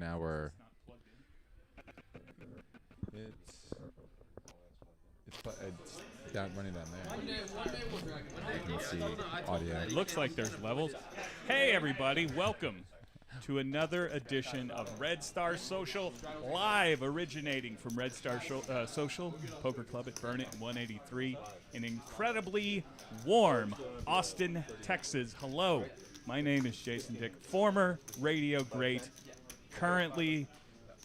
now we're. It's down running down there. You can see audio. It looks like there's levels. Hey, everybody. Welcome to another edition of Red Star Social, live originating from Red Star Social, Poker Club at Burnet 183, in incredibly warm Austin, Texas. Hello. My name is Jason Dick, former radio great, currently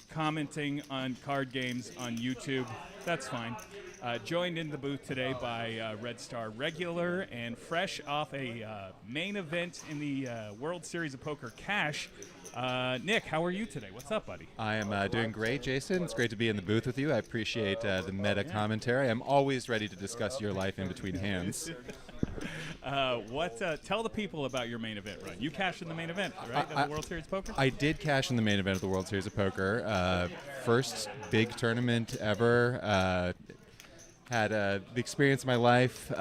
commenting on card games on YouTube. That's fine. Joined in the booth today by Red Star regular and fresh off a main event in the World Series of Poker Cash. Nick, how are you today? What's up, buddy? I am doing great, Jason. It's great to be in the booth with you. I appreciate the meta commentary. I'm always ready to discuss your life in between hands. Tell the people about your main event run. You cashed in the main event, right, of the World Series of Poker? I did cash in the main event of the World Series of Poker. First big tournament ever. Had the experience of my life.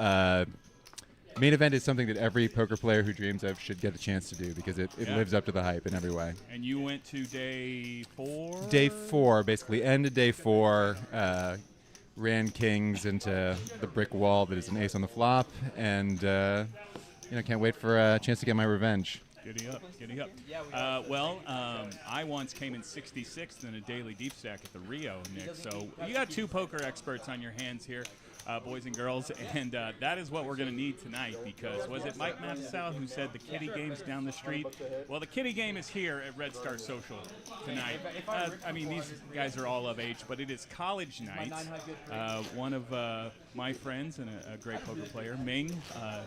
Main event is something that every poker player who dreams of should get a chance to do because it lives up to the hype in every way. And you went to day 4? Day 4, basically. End of day 4. Ran kings into the brick wall that is an ace on the flop, and can't wait for a chance to get my revenge. Giddy up. I once came in 66th in a daily deep stack at the Rio, Nick. So you got two poker experts on your hands here, boys and girls, and that is what we're going to need tonight because was it Mike Matisau who said the kiddie game's down the street? Well, the kiddie game is here at Red Star Social tonight. These guys are all of age, but it is college night. One of my friends and a great poker player, Ming,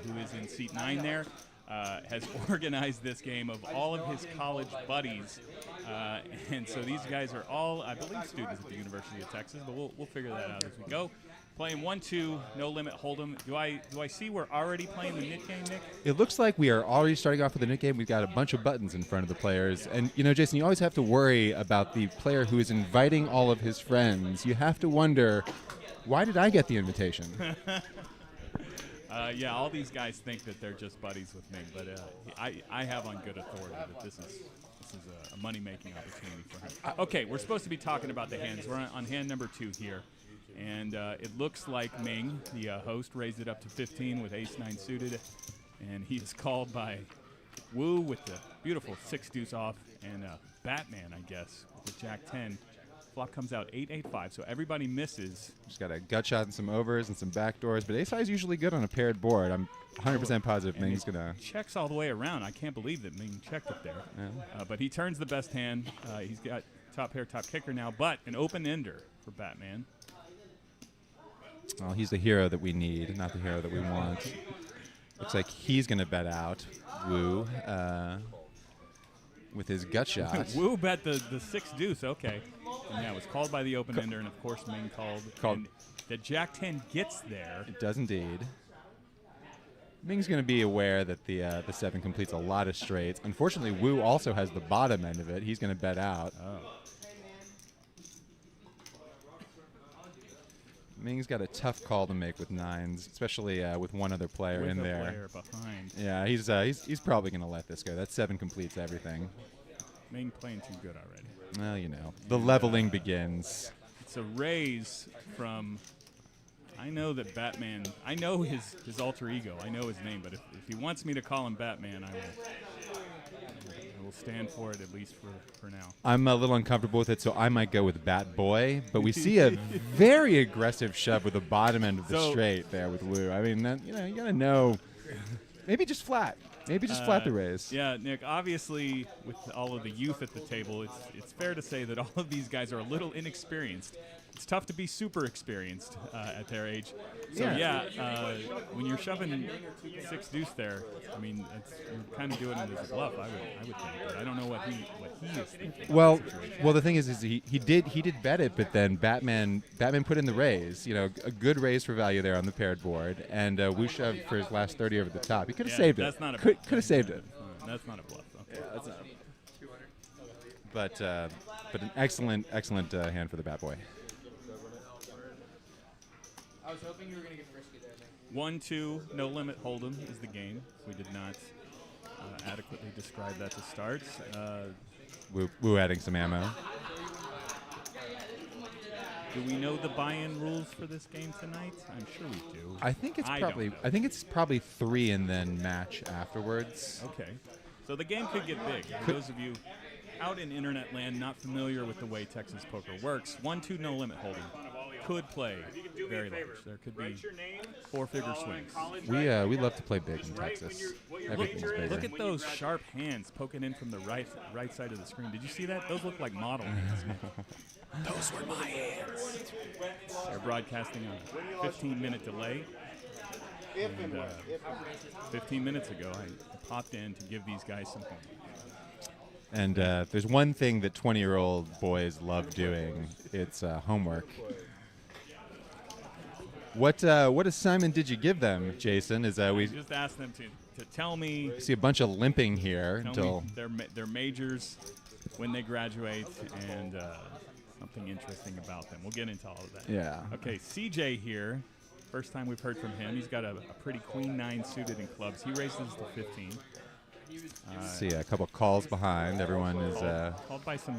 who is in seat 9 there, has organized this game of all of his college buddies. And so these guys are all, I believe, students at the University of Texas, but we'll figure that out as we go. Playing 1-2, no limit hold'em. Do I see we're already playing the nit game, Nick? It looks like we are already starting off with the nit game. We've got a bunch of buttons in front of the players. And, Jason, you always have to worry about the player who is inviting all of his friends. You have to wonder, why did I get the invitation? All these guys think that they're just buddies with me, but I have on good authority that this is a money-making opportunity for him. Okay, we're supposed to be talking about the hands. We're on hand number 2 here, and it looks like Ming, the host, raised it up to 15 with ace-9 suited, and he is called by Wu with the beautiful 6-deuce off, and Batman, I guess, with the jack-10. Flop comes out 8-8-5, so everybody misses. Just got a gut shot and some overs and some backdoors, but ace-high is usually good on a paired board. I'm 100% positive Ming's going to... Checks all the way around. I can't believe that Ming checked it there. Yeah. But he turns the best hand. He's got top pair, top kicker now, but an open-ender for Batman. Well, he's the hero that we need, not the hero that we want. Looks like he's going to bet out Wu with his gut shot. Wu bet the 6-deuce, okay. And it was called by the open-ender, and of course Ming called. And the jack-10 gets there. It does indeed. Ming's going to be aware that the 7 completes a lot of straights. Unfortunately, Wu also has the bottom end of it. He's going to bet out. Oh. Ming's got a tough call to make with 9s, especially with one other player in there. Player behind. Yeah, he's probably going to let this go. That 7 completes everything. Ming playing too good already. Well, the leveling begins. It's a raise from... I know that Batman... I know his alter ego. I know his name, but if he wants me to call him Batman, I will stand for it, at least for now. I'm a little uncomfortable with it, so I might go with Bat Boy. But we see a very aggressive shove with the bottom end of the straight there with Wu. I mean, you got to know. Maybe just flat. Maybe just flat the raise. Yeah, Nick, obviously, with all of the youth at the table, it's fair to say that all of these guys are a little inexperienced. It's tough to be super experienced at their age. So, when you're shoving 6-deuce there, I mean, you're kind of doing it as a bluff, I would think. But I don't know what he is thinking. Well, the thing is he did bet it, but then Batman put in the raise. A good raise for value there on the paired board, and Wu shoved for his last 30 over the top. He could have saved it. That's not a could have saved it. That's not a bluff. Okay. Yeah, that's not. But an excellent hand for the Bat Boy. I was hoping you were going to get frisky there, Nick. 1-2, no limit hold'em is the game. We did not adequately describe that to start. Woo adding some ammo. Do we know the buy-in rules for this game tonight? I'm sure we do. I think it's probably don't know. 3 and then match afterwards. Okay. So the game could get big. For those of you out in internet land not familiar with the way Texas poker works, 1-2 no limit holding could play very large. There could be 4-figure swings. We love to play big in Texas. Everything's bigger. Look at those sharp hands poking in from the right side of the screen. Did you see that? Those look like model hands. Those were my hands. They're broadcasting on a 15-minute delay. And 15 minutes ago, I popped in to give these guys some homework. And there's one thing that 20-year-old boys love doing. It's homework. What assignment did you give them, Jason? We just asked them to tell me. See a bunch of limping here until their majors when they graduate and something interesting about them. We'll get into all of that. Yeah. Okay, CJ here. First time we've heard from him. He's got a pretty queen 9 suited in clubs. He raises to 15. See a couple calls behind. Everyone is called by some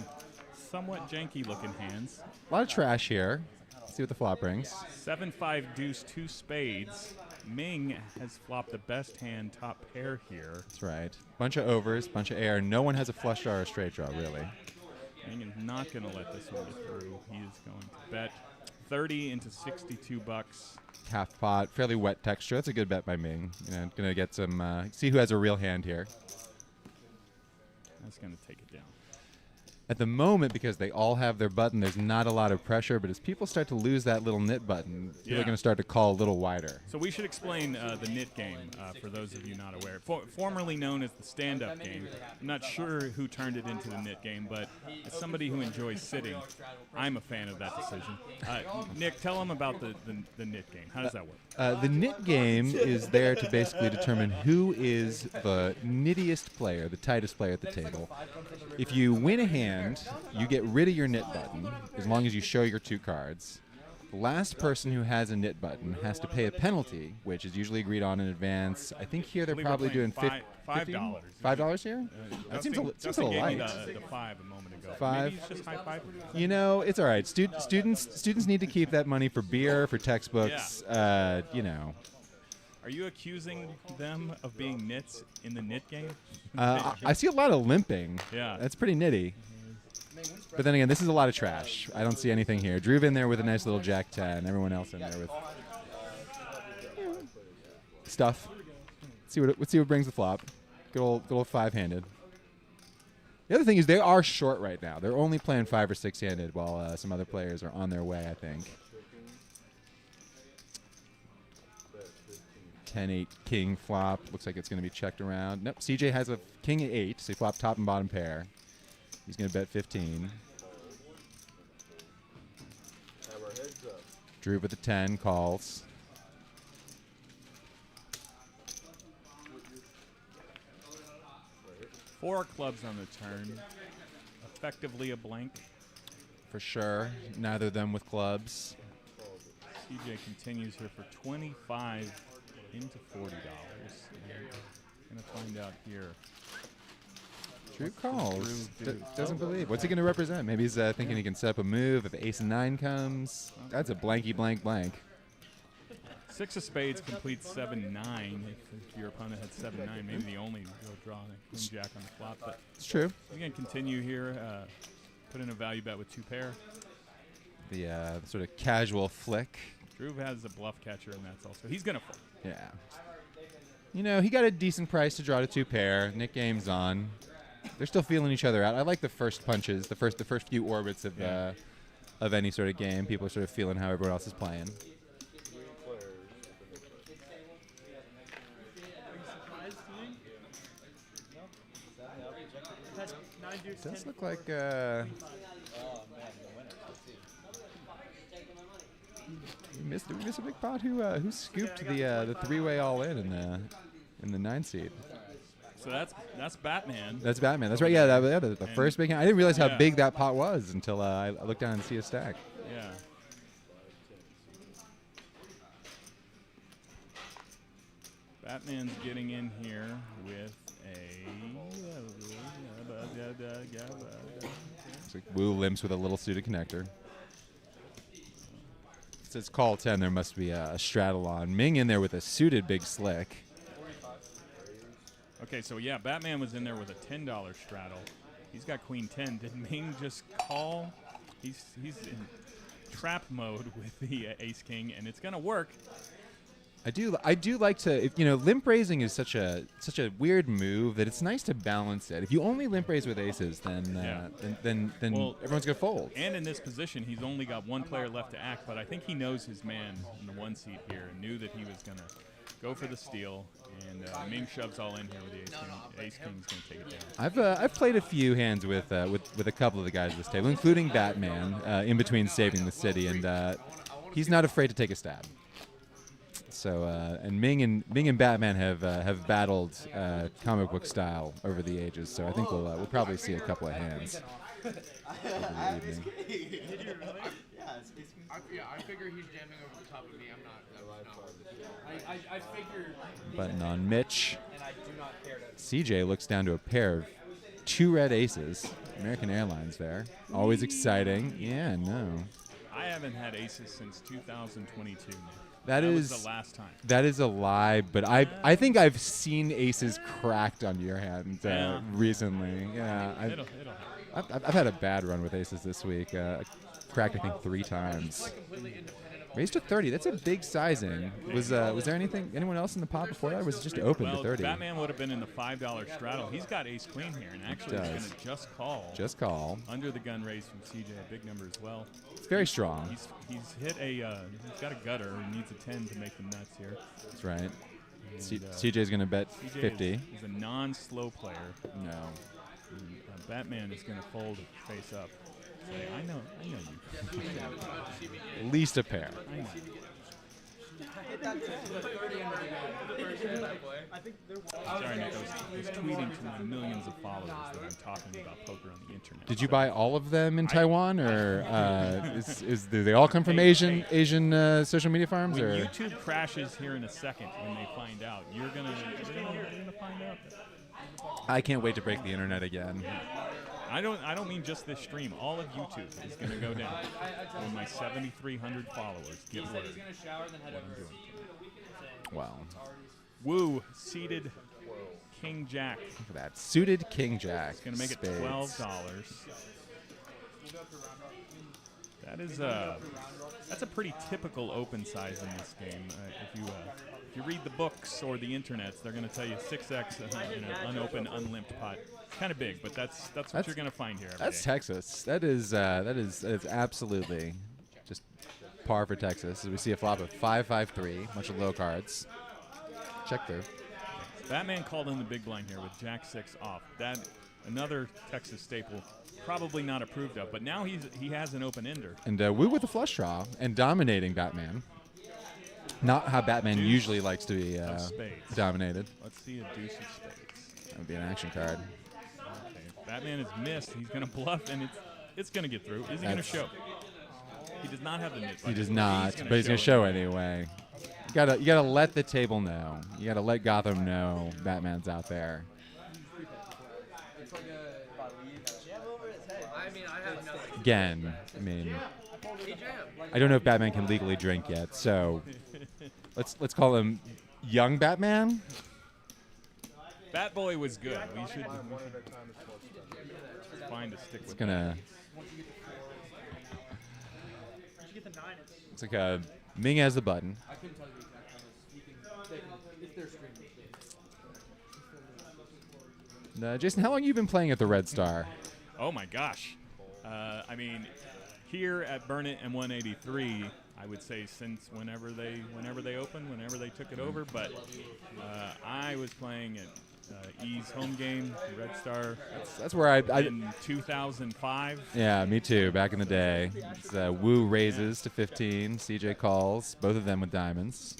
somewhat janky looking hands. A lot of trash here. Let's see what the flop brings. 7-5 deuce 2 spades. Ming has flopped the best hand top pair here. That's right. Bunch of overs, bunch of air. No one has a flush draw or a straight draw, really. Ming is not going to let this one get through. He is going to bet 30 into 62 bucks. Half pot, fairly wet texture. That's a good bet by Ming. Gonna get some. See who has a real hand here. That's going to take it down. At the moment, because they all have their button, there's not a lot of pressure. But as people start to lose that little nit button, people are going to start to call a little wider. So we should explain the nit game for those of you not aware. Formerly known as the stand-up game. I'm not sure who turned it into the nit game, but as somebody who enjoys sitting, I'm a fan of that decision. Nick, tell them about the nit game. How does that work? The nit game is there to basically determine who is the nittiest player, the tightest player at the table. If you win a hand, you get rid of your nit button as long as you show your 2 cards. The last person who has a nit button has to pay a penalty, which is usually agreed on in advance. I think here they're probably doing $5. $5 here? That seems a little light. The 5 a moment ago. 5. Maybe it's just high 5. It's all right. Students need to keep that money for beer, for textbooks. Are you accusing them of being nits in the nit game? I see a lot of limping. Yeah. That's pretty nitty. But then again, this is a lot of trash. I don't see anything here. Drew in there with a nice little Jack 10. Everyone else in there with stuff. Let's see what brings the flop. Good old 5-handed. The other thing is they are short right now. They're only playing 5 or 6-handed while some other players are on their way, I think. 10-8 king flop. Looks like it's going to be checked around. Nope. CJ has a king 8, so he flopped top and bottom pair. He's going to bet 15. Drew with the 10 calls. Four clubs on the turn. Effectively a blank. For sure. Neither of them with clubs. CJ continues here for 25 into $40. Gonna find out here. Drew calls. Doesn't believe. What's he gonna represent? Maybe he's thinking he can set up a move if ace and 9 comes. That's a blanky blank blank. 6 of spades completes 7-9. If your opponent had 7-9, maybe the only real draw, queen jack on the flop. But it's true. He's gonna continue here. Put in a value bet with 2 pair. The sort of casual flick. Drew has a bluff catcher, and that's also he's gonna fold. Yeah. He got a decent price to draw to 2 pair. Nick game's on. They're still feeling each other out. I like the first punches, the first few orbits of any sort of game. People are sort of feeling how everyone else is playing. It does look like we missed a big pot. Who scooped the 3-way all in the 9 seed? So that's Batman. That's Batman. That's right. Yeah, the first big hand. I didn't realize how big that pot was until I looked down and see a stack. Yeah. Batman's getting in here with a Looks like Wu limps with a little suited connector. It says call 10. There must be a straddle on. Ming in there with a suited big slick. Okay, so yeah, Batman was in there with a $10 straddle. He's got queen 10. Did Ming just call? He's in trap mode with the ace king, and it's gonna work. I do like to, limp raising is such a weird move that it's nice to balance it. If you only limp raise with aces, then Well, everyone's gonna fold. And in this position, he's only got one player left to act, but I think he knows his man in the one seat here and knew that he was gonna go for the steal. And Ming shoves all in here with the ace king. Ace king's gonna take it down. I've played a few hands with a couple of the guys at this table, including Batman, in between saving the city, and he's not afraid to take a stab. So and Ming and Batman have battled comic book style over the ages. So I think we'll probably see a couple of hands over the evening. I figure he's jamming over the top of me. I'm not. I figure. Button on Mitch. And I do not care to. CJ looks down to a pair of 2 red aces. American Airlines there. Always exciting. Yeah, no. I haven't had aces since 2022. That was the last time. That is a lie, but I think I've seen aces cracked on your hand recently. Yeah, It'll happen. I've had a bad run with aces this week. Cracked I think 3 times. Raised to 30. That's a big sizing. Was there anyone else in the pot before that? Or was it just open to 30? Batman would have been in the $5 straddle. He's got ace queen here, and actually he's going to just call. Just call. Under the gun raise from CJ, a big number as well. It's very strong. He's hit he's got a gutter. He needs a 10 to make them nuts here. That's right. CJ's going to bet 50. He's a non-slow player. No. Batman is going to fold face up. Say, I know you. At least a pair. I know. Sorry, Nick, I was tweeting to my millions of followers that I'm talking about poker on the internet. Did you buy all of them in Taiwan, or do they all come from Asian social media farms? When or? YouTube crashes here in a second, when they find out, you're gonna find out. I can't wait to break the internet again. I don't mean just this stream. All of YouTube is going to go down when my 7,300 followers get word what I'm doing. Wow. Woo, seated King Jack. Look at that. Suited King Jack. It's going to make it $12. That's a pretty typical open size in this game. If you read the books or the internets, they're going to tell you 6x in an unopened, unlimped pot. It's kind of big, but that's what you're going to find here. That's Texas. That is absolutely just par for Texas. As we see a flop of 5-5-3, bunch of low cards. Check through. Batman called in the big blind here with Jack 6 off. That another Texas staple, probably not approved of, but now he has an open ender. And Wu with a flush draw and dominating Batman. Not how Batman usually likes to be dominated. Let's see a deuce of spades. That would be an action card. Okay. Batman has missed. He's going to bluff, and it's going to get through. Is he going to show? He does not have the nit. He does not, but he's going to show anyway. You gotta let the table know. You gotta let Gotham know Batman's out there. Again, I mean, I don't know if Batman can legally drink yet, so let's call him Young Batman. Batboy was good. We should find a stick with. It's gonna. It's like Ming has the button. Jason, how long have you been playing at the Red Star? Oh my gosh. I mean, here at Burnett and 183, I would say since whenever they opened, whenever they took it over. But I was playing at E's home game, Red Star. That's where I in 2005. Yeah, me too. Back in the day, it's, Wu raises to 15. CJ calls, both of them with diamonds.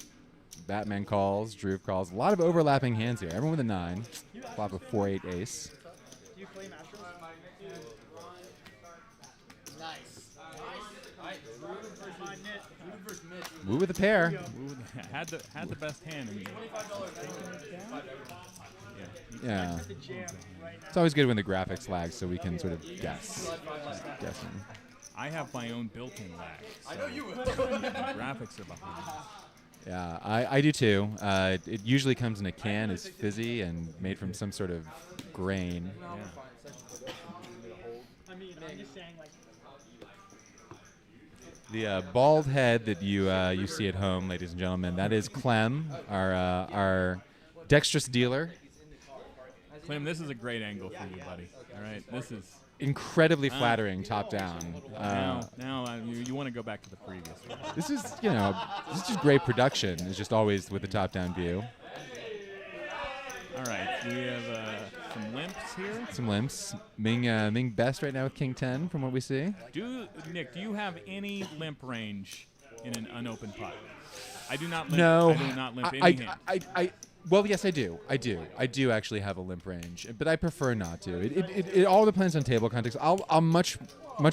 Batman calls, Drew calls. A lot of overlapping hands here. Everyone with a 9. Flop of 4-8 ace. Do you play Masters? Nice. Wu with a pair. Wu had the best hand. Yeah. It's always good when the graphics lag, so we can sort of guess. Guessing. I have my own built-in lag. So I know you will. Graphics are behind. Yeah, I do too. It usually comes in a can, is fizzy and made from some sort of grain. Yeah. The bald head that you see at home, ladies and gentlemen, that is Clem, our dexterous dealer. Clem, this is a great angle for you, buddy. All right, this is Incredibly flattering, top down. now you want to go back to the previous one. This is this is just great production. It's just always with the top down view. All right, we have some limps here. Some limps. Ming best right now with King 10 from what we see. Nick, do you have any limp range in an unopened pot? I do not limp. No. I do not limp any hand. Well, yes, I do. I do actually have a limp range, but I prefer not to. It all depends on table context. I'm much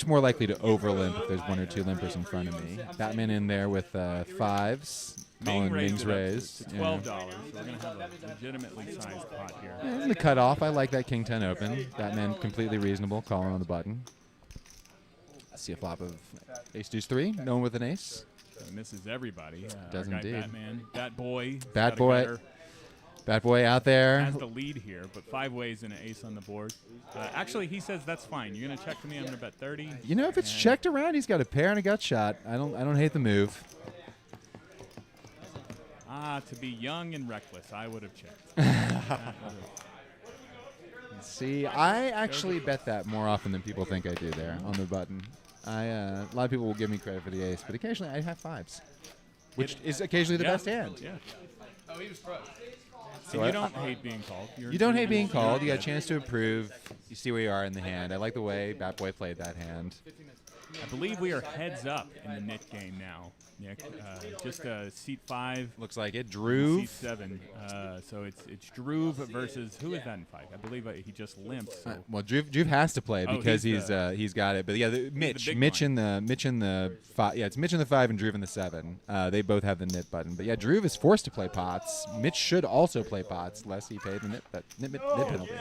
more likely to over limp if there's one or two limpers in front of me. Batman in there with fives. Ming's raised. It's $12. So we're gonna have a legitimately sized pot here. Yeah, in the cutoff, I like that King 10 open. Batman completely reasonable, calling on the button. See a flop of Ace Deuce 3. No one with an ace. Misses everybody. Does our guy indeed. Batman, Bat Boy out there. has the lead here, but 5 ways and an ace on the board. Actually, he says that's fine. You're gonna check to me. I'm gonna bet 30. You know, if it's checked around, he's got a pair and a gut shot. I don't hate the move. To be young and reckless, I would have checked. See, I actually bet that more often than people think I do there on the button. A lot of people will give me credit for the ace, but occasionally I have fives, which is occasionally the best hand. Yeah. Oh, he was pro. So you don't hate being called. You don't hate being called. You got a chance to improve. You see where you are in the hand. I like the way Bat Boy played that hand. I believe we are heads up in the knit game now, Nick. Just seat 5. Looks like it. Drew. Seat 7. So it's Drew versus who is that in 5? I believe he just limped. So. Well, Drew has to play because he's got it. But yeah, Mitch in the 5. Yeah, it's Mitch in the 5 and Drew in the 7. They both have the knit button. But yeah, Drew is forced to play pots. Mitch should also play pots, lest he paid the knit penalty.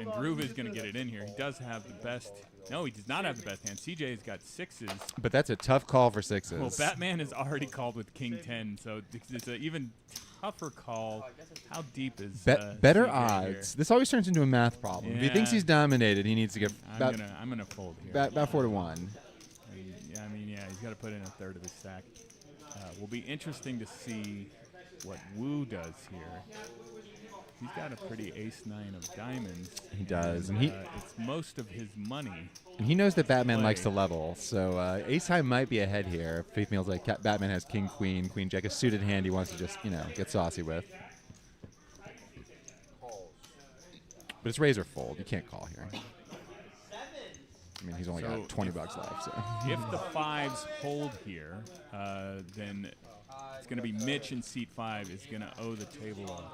And Drew is going to get it in here. He does have the best. No, he does not have the best hand. CJ's got 6s. But that's a tough call for 6s. Well, Batman is already called with King 10, so it's an even tougher call. How deep is better CJ odds? here? This always turns into a math problem. If he thinks he's dominated, he needs to get I'm gonna fold here. about 4 to 1. Yeah, he's got to put in a third of his stack. Will be interesting to see what Wu does here. He's got a pretty ace-9 of diamonds. He does, and it's most of his money. And he knows that Batman likes to level, so ace high might be ahead here. If he feels like Batman has king, queen, queen, jack, a suited hand he wants to just get saucy with. But it's raise or fold. You can't call here. I mean, he's only got 20 bucks left. So. If the 5s hold here, then it's going to be Mitch in seat 5 is going to owe the table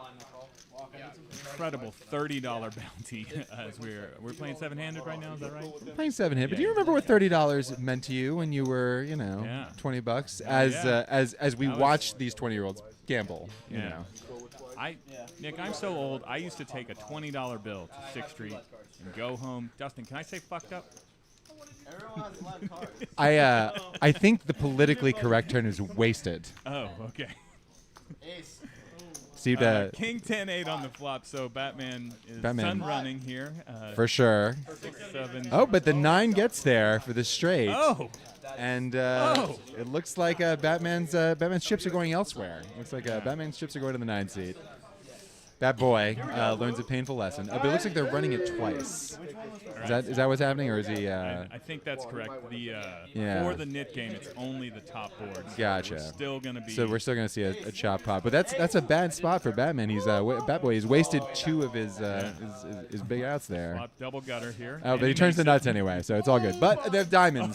incredible $30 bounty as we're playing 7-handed right now. Is that right? We're playing 7-handed. But do you remember what $30 meant to you when you were 20 bucks as we watched these 20-year-olds gamble? You know. Nick, I'm so old. I used to take a $20 bill to 6th Street and go home. Dustin, can I say fucked up? I think the politically correct term is wasted. Oh, okay. Ace. Steve, King 10-8 on the flop, so Batman is sun running here. For sure. 6, 7. Oh, but the 9 gets there for the straight. Oh. And it looks like Batman's chips are going elsewhere. Looks like Batman's chips are going to the 9 seat. That boy learns a painful lesson. But it looks like they're running it twice. Is that what's happening, or is he? I think that's correct. For the knit game, it's only the top boards. Gotcha. So we're still gonna be. So we're still gonna see a chop pot, but that's a bad spot for Batman. He's Batboy. He's wasted 2 of his big outs there. Flop double gutter here. Oh, but he turns the nuts anyway, so it's all good. But they have diamonds,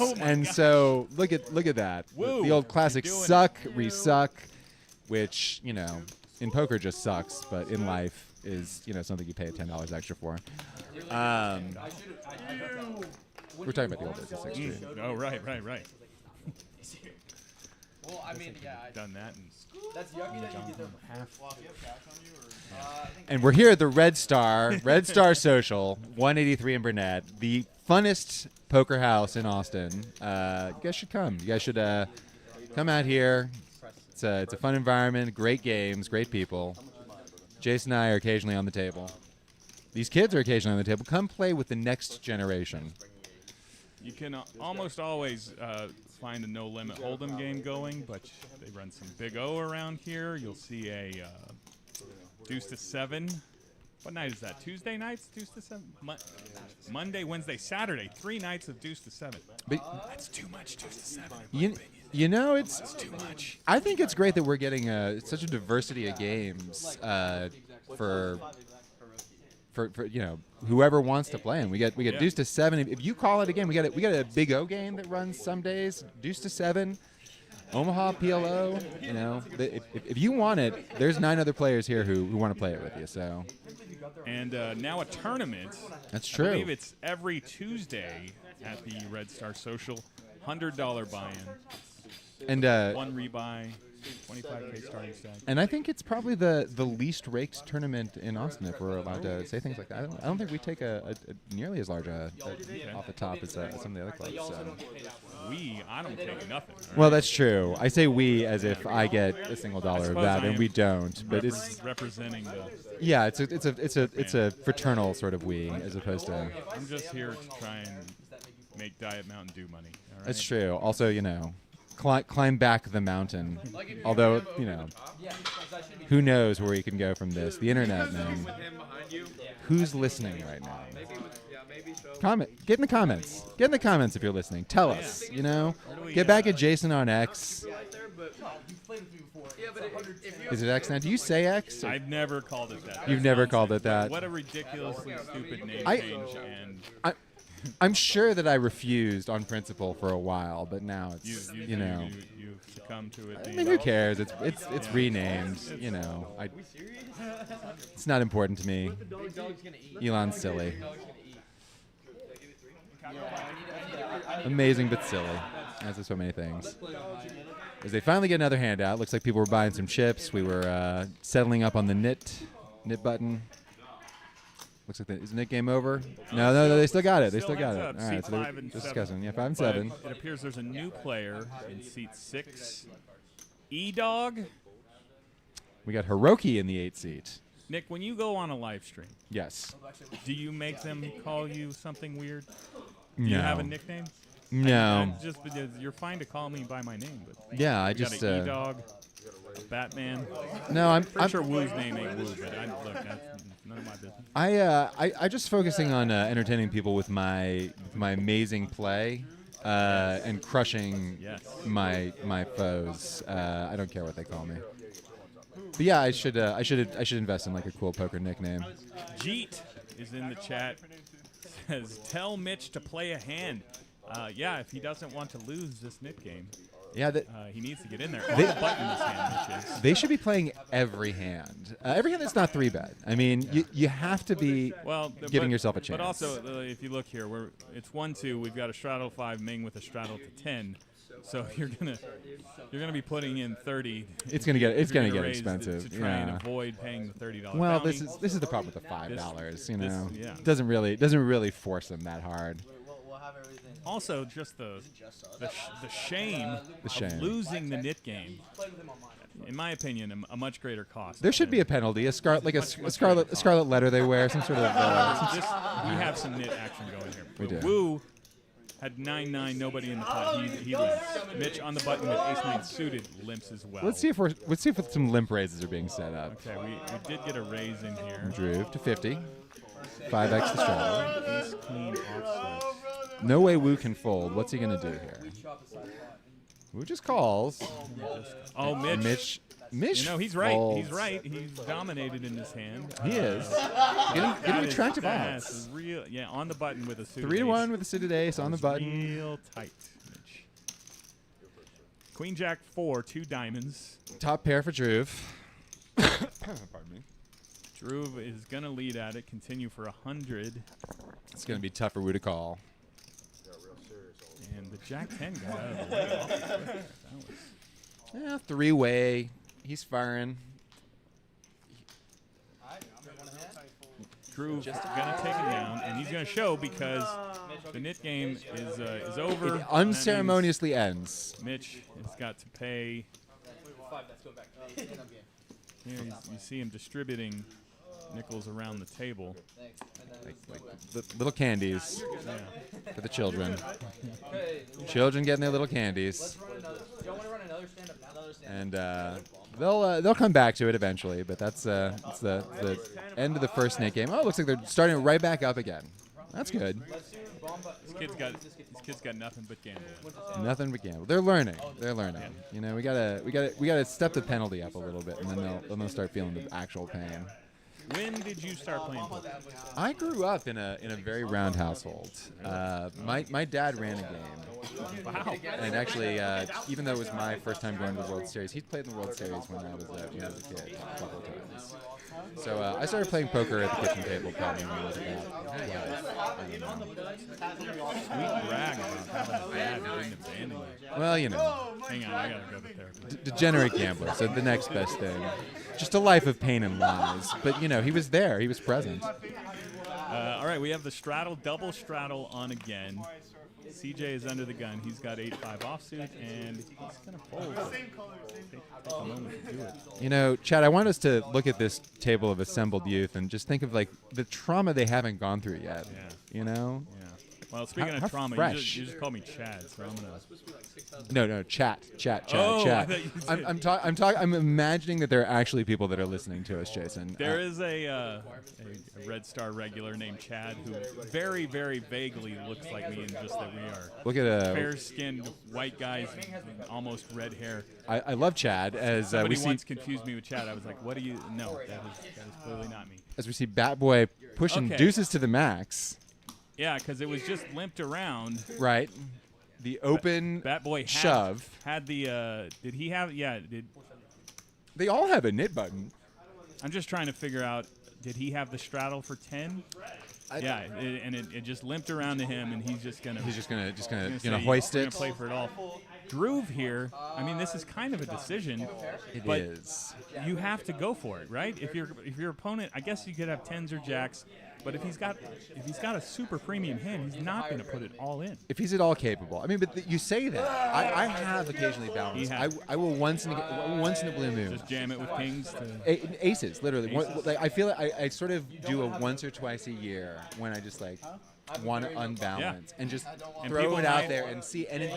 so look at that. Woo, the old classic suck, resuck, which in poker just sucks, but in life is something you pay $10 extra for. We're talking about the old days of 6th Street. Oh, right. I mean, yeah. Done that. And That's yucky that you get them. half. And we're here at the Red Star Social, 183 in Burnett, the funnest poker house in Austin. You guys should come. You guys should come out here. It's a fun environment, great games, great people. Jason and I are occasionally on the table. These kids are occasionally on the table. Come play with the next generation. You can almost always find a no-limit hold'em game going, but they run some Big O around here. You'll see a deuce to 7. What night is that? Tuesday nights, deuce to 7. Monday, Wednesday, Saturday. 3 nights of deuce to 7. But That's too much, deuce to 7. you know, it's Too much. I think it's great that we're getting such a diversity of games for you know, whoever wants to play them. We get Yeah. deuce to 7. If you call it again, we got a Big O game that runs some days. Deuce to 7, Omaha PLO. You know, if you want it, there's 9 other players here who want to play it with you. So And now a tournament. that's I true. believe it's every Tuesday at the Red Star Social. $100 buy-in. And 1 rebuy. 25K starting stack. and I think it's probably the least raked tournament in Austin, if we're allowed to say things like that. I don't think we take a nearly as large off the top as some of the other clubs. So. I don't take nothing. all Well, right? that's true. I say we as if I get a single dollar of suppose that, I and am we don't. But it's representing the. yeah, it's a fraternal sort of we as opposed to. I'm just here to try and make Diet Mountain Dew money. All right? That's true. Also, you know, climb back the mountain. Although, you know, who knows where you can go from this? The internet, man. Who's listening right now? Comment. Get in the comments. Get in the comments if you're listening. Tell us. You know, get back at Jason on X. Is it X now? Do you say X? or- I've never called it that. You've never called it that. What a ridiculously stupid name I- change. And I'm sure that I refused on principle for a while, but now it's you know. you succumb to it. I being- mean, who cares? It's renamed. You know, it's not important to me. Elon's silly. Amazing but silly, as with so many things. As they finally get another handout, looks like people were buying some chips. We were settling up on the knit button. Looks like is the knit game over? No, they still got it. They still got heads it. up, All right, seat so 5 they're and discussing. 7. Yeah, 5 and But 7. It appears there's a new player in seat 6. E-Dog. We got Hiroki in the 8 seat. Nick, when you go on a live stream, Yes. do you make them call you something weird? Do No. you have a nickname? No. Just because you're fine to call me by my name, but Yeah, I you just. got an E-Dog, a Batman. No, I'm. Pretty sure Woo's name ain't Woo, but look, that's none of my business. I just focusing on entertaining people with my amazing play and crushing Yes. my foes. I don't care what they call me. But yeah, I should invest in like a cool poker nickname. Jeet is in the chat. Says, tell Mitch to play a hand. Yeah, if he doesn't want to lose this Nick game, Yeah, he needs to get in there. On the button this hand, Mitch is. they should be playing every hand. Every hand that's not 3-bet. I mean, you have to be giving yourself a chance. But also, if you look here, it's 1-2. We've got a straddle 5, Ming with a straddle to 10. So you're gonna be putting in 30. It's gonna get raise expensive. to try and Yeah. avoid paying the $30. Well, bounty. this is the problem with the $5. You know, yeah. doesn't really force them that hard. Also, just the shame shame. of losing the knit game. In my opinion, a much greater cost. There should be a penalty, a scarlet letter they wear, some sort of. We have some knit action going here. We do. Woo had 9-9, nobody in the pot. He limps. Mitch on the button with ace-9 suited limps as well. Let's see if some limp raises are being set up. Okay, we did get a raise in here. Droove to 50. 5x the straddle. Ace queen offsuit. No way Woo can fold. What's he gonna do here? Woo just calls. Oh, Mitch. Mitch. You know, he's right. folds. He's right. He's dominated in this hand. He is. That Getting is- attractive that's odds. real. Yeah, on the button with a suited 3-1 ace. with a suited ace on the button. Real tight, Mitch. Queen Jack 4, 2 diamonds. Top pair for Droove. Pardon me. Droove is gonna lead at it. Continue for 100, It's gonna be tough for Woo to call. and the Jack 10 got out of the way. That was Yeah, three-way. He's firing. Drew gonna take him down, and he's gonna show because the knit game is over. It and that unceremoniously ends. means Mitch has got to pay. Here you see him distributing nickels around the table. Like the little candies Yeah. for the children. Children getting their little candies. And they'll come back to it eventually, but that's it's the end of the first knit game. Oh, it looks like they're starting right back up again. That's good. These kids got nothing but gambling. Nothing but gamble. They're learning. They're learning. You know, we gotta step the penalty up a little bit, and then they'll start feeling the actual pain. When did you start playing poker? I grew up in a very round household. My dad ran a game. Wow. And actually, even though it was my first time going to the World Series, he'd played in the World Series when I was a kid a couple of times. So I started playing poker at the kitchen table probably when I was about 12. Sweet brag about having a dad who didn't abandon you. Well, you know, Hang on, I gotta go to therapy. degenerate gambler. So the next best thing, just a life of pain and lies. But you know, he was there. He was present. All right, we have the straddle, double straddle on again. CJ is under the gun. He's got 8-5 offsuit, and he's gonna fold. Take a moment to do it. You know, Chad, I want us to look at this table of assembled youth and just think of like the trauma they haven't gone through yet. Yeah. You know? Yeah. Well, speaking How of trauma, fresh. you just called me Chad, so I'm gonna. No, chat. Oh, I chat. thought you said- I'm imagining that there are actually people that are listening to us, Jason. There is a Red Star regular named Chad who very, very vaguely looks like me in just that we are Look at fair-skinned white guys with almost red hair. I love Chad as we Somebody see once confused me with Chad. I was like, "What do you?" No, that is clearly not me. as we see Bat Boy pushing Okay. deuces to the max. Yeah, because it was just limped around. Right. The open Bat Boy had, shove. had the. Did he have? Yeah. They all have a knit button. I'm just trying to figure out. Did he have the straddle for 10? Yeah, and it just limped around to him, and he's just gonna. He's just gonna say, hoist "We're it. gonna play for it all. Groove here. I mean, this is kind of a decision. It but is. You have to go for it, right? If your opponent, I guess you could have 10s or jacks, but if he's got a super premium hand, he's not going to put it all in. If he's at all capable. I mean, but you say that. I have occasionally balanced. He has. I will once in a blue moon. Just jam it with kings. To, Aces, literally. Like, I feel like I sort of do a once or twice a year when I just like want to unbalance and just And throw people it out might- there and see. And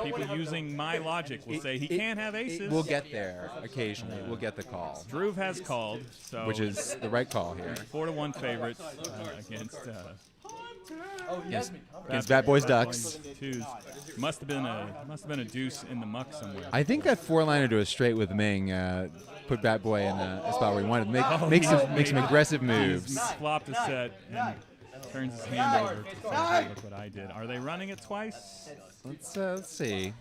people using my logic will say he can't have aces. We'll get there occasionally. We'll get the call, Drew has called, so which is the right call here. 4-1 favorites against. Against Bat Boys Ducks. Twos. Must have been a deuce in the muck somewhere. I think that four-liner to a straight with Ming put Bat Boy in a spot where he wanted to make some aggressive moves. He's flopped a set and turns his hand over to say, "Hey, look what I did." Are they running it twice? Let's see.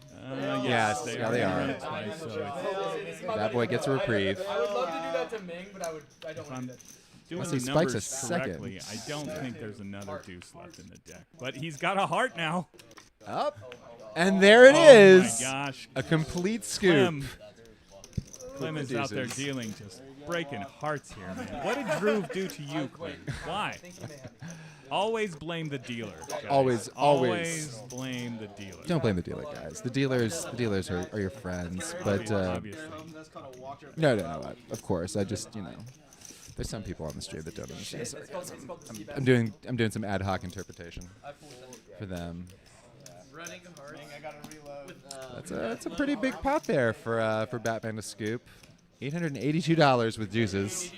Yes, they running are. it twice, so it's, Bat Boy gets a reprieve. I would love to do that to Ming, but I don't if want I'm to do that. doing Unless the he spikes a numbers second. correctly, I don't think there's another deuce left in the deck. But he's got a heart now. Up. And there it Oh is. my gosh. A complete scoop. Clem is out there deuces. dealing, just breaking hearts here, man. What did Drew do to you, Clem? Why? Always blame the dealer. Guys. Always. blame the dealer. Don't blame the dealer, guys. The dealers are your friends. But Obviously. no. Of course, I just there's some people on the street that don't understand. So I'm doing some ad hoc interpretation for them. Running hard. I gotta reload. That's a pretty big pot there for Batman to scoop. $882 with juices.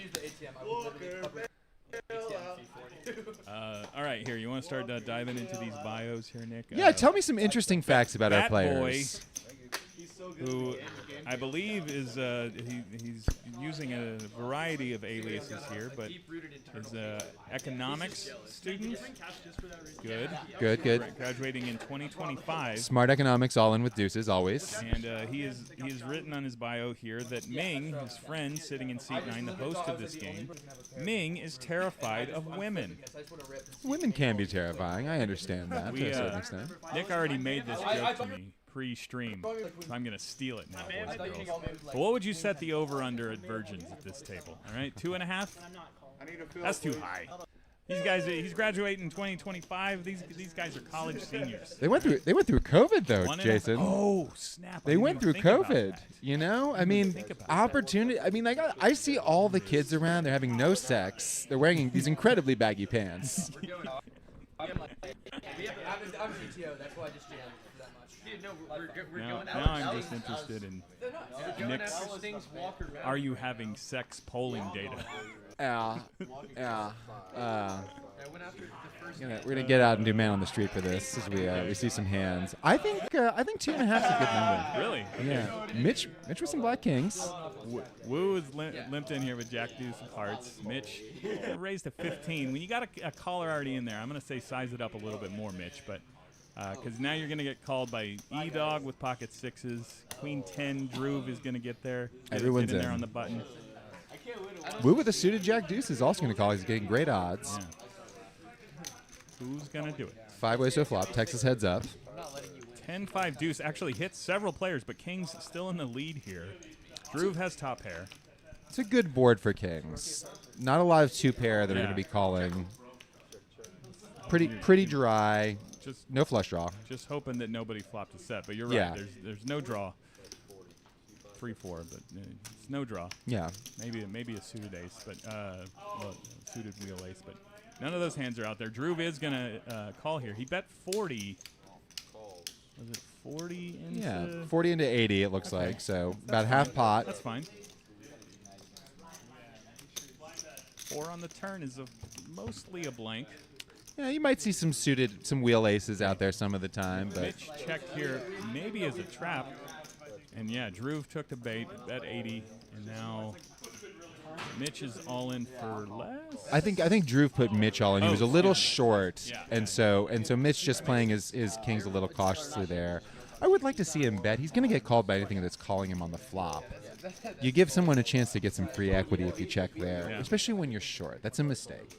All right, here. You want to start diving into these bios here, Nick? Yeah, tell me some interesting facts about our Bat players. who I believe is he's using a variety of aliases here, but is economics student. Good. Graduating in 2025. Smart economics, all in with deuces, always. And he has written on his bio here that Ming, his friend sitting in seat 9, the host of this game, Ming is terrified of women. Women can be terrifying. I understand that to a certain extent. Nick already made this joke to me pre-stream, so I'm gonna steal it now, boys and girls. But what would you set the over/under at virgins at this table? All right, 2.5. That's too high. These guys, he's graduating in 2025. These guys are college seniors. They went through COVID though, 1.5. Jason. Oh snap! They went through COVID. That. You know, I mean, opportunity. I mean, like I see all the kids around. They're having no sex. They're wearing these incredibly baggy pants. I'm GTO. That's why I just jammed that much. Dude, no, we're going out. Now I'm just interested in Nick's. Are you having sex polling data? Yeah. We're gonna get out and do man on the street for this as we see some hands. I think 2.5 is a good number. Really? Yeah. Mitch with some Black Kings. Woo is limped in here with Jack Deuce of Hearts. Mitch raised to 15. When you got a caller already in there, I'm gonna say size it up a little bit more, Mitch, but. Because now you're going to get called by E-Dog with pocket 6s. Queen 10, Droove is going to get there. Everyone's in there on the button. Woo with a suited Jack Deuce is also going to call. He's getting great odds. Yeah. Who's going to do it? 5-way so flop. Texas heads up. 10-5 deuce actually hits several players, but King's still in the lead here. Droove has top pair. It's a good board for Kings. Not a lot of 2-pair that are going to be calling. Pretty dry. Just no flush draw. Just hoping that nobody flopped a set, but you're right. Yeah. There's no draw. 3-4, but it's no draw. Yeah. Maybe a suited ace, but suited wheel ace, but none of those hands are out there. Droove is gonna call here. He bet 40. Was it 40 into? Yeah, 40 into 80. It looks like so. About half pot. That's fine. 4 on the turn is mostly a blank. Yeah, you might see some wheel aces out there some of the time. But Mitch checked here, maybe as a trap. And yeah, Droove took the bait, bet 80, and now Mitch is all in for less. I think Droove put Mitch all in. He was a little short, yeah. and so Mitch just playing his kings a little cautiously there. I would like to see him bet. He's going to get called by anything that's calling him on the flop. You give someone a chance to get some free equity if you check there, especially when you're short. That's a mistake.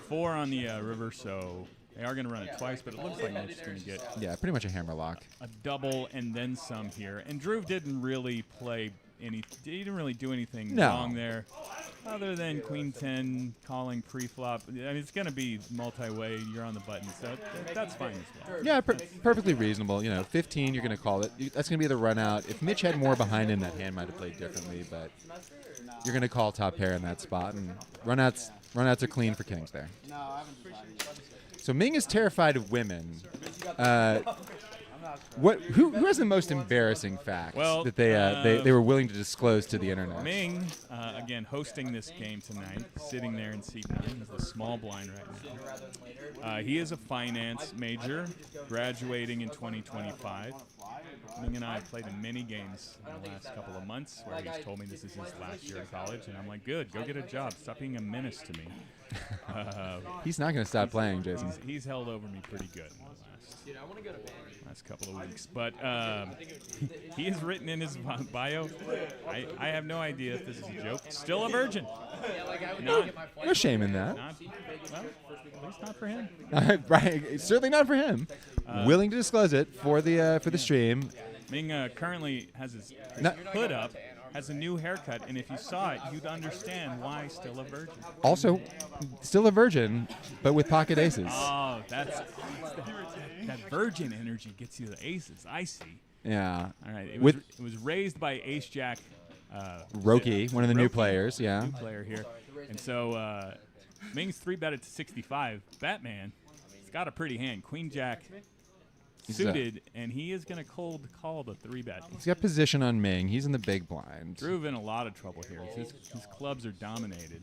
4 on the river, so they are going to run it twice, but it looks like Mitch is going to get pretty much a hammer lock. A double and then some here. And Droove didn't really play he didn't really do anything wrong there, other than Queen 10 calling pre-flop. I mean, it's going to be multi-way. You're on the button, so that's fine as well. Yeah, perfectly reasonable. 15, you're going to call it. That's going to be the run out. If Mitch had more behind him, that hand might have played differently, but you're going to call top pair in that spot, and runouts are clean for Kings there. So Ming is terrified of women. Who has the most embarrassing facts that they were willing to disclose to the internet? Ming, again, hosting this game tonight, sitting there in seat 9. He's the small blind right now. He is a finance major, graduating in 2025. Ming and I have played in many games in the last couple of months where he's told me this is his last year of college, and I'm like, good, go get a job. Stop being a menace to me. He's not going to stop playing, Jason. He's held over me pretty good in the last couple of weeks. But he has written in his bio, I have no idea if this is a joke. Still a virgin. No shame in that. Well, at least not for him. Right, certainly not for him. Willing to disclose it for the stream. Ming currently has his hood up, has a new haircut, and if you saw it, you'd understand why still a virgin. Also, still a virgin, but with pocket aces. Oh, that virgin energy gets you the aces. I see. Yeah. All right. It was raised by Ace Jack. Roki, one of the new players. Yeah. New player here, and so Ming's 3-betted to 65. Batman, he's got a pretty hand. Queen Jack. Suited, and he is going to cold call the 3-bet. He's got position on Ming. He's in the big blind. Droove in a lot of trouble here. His clubs are dominated.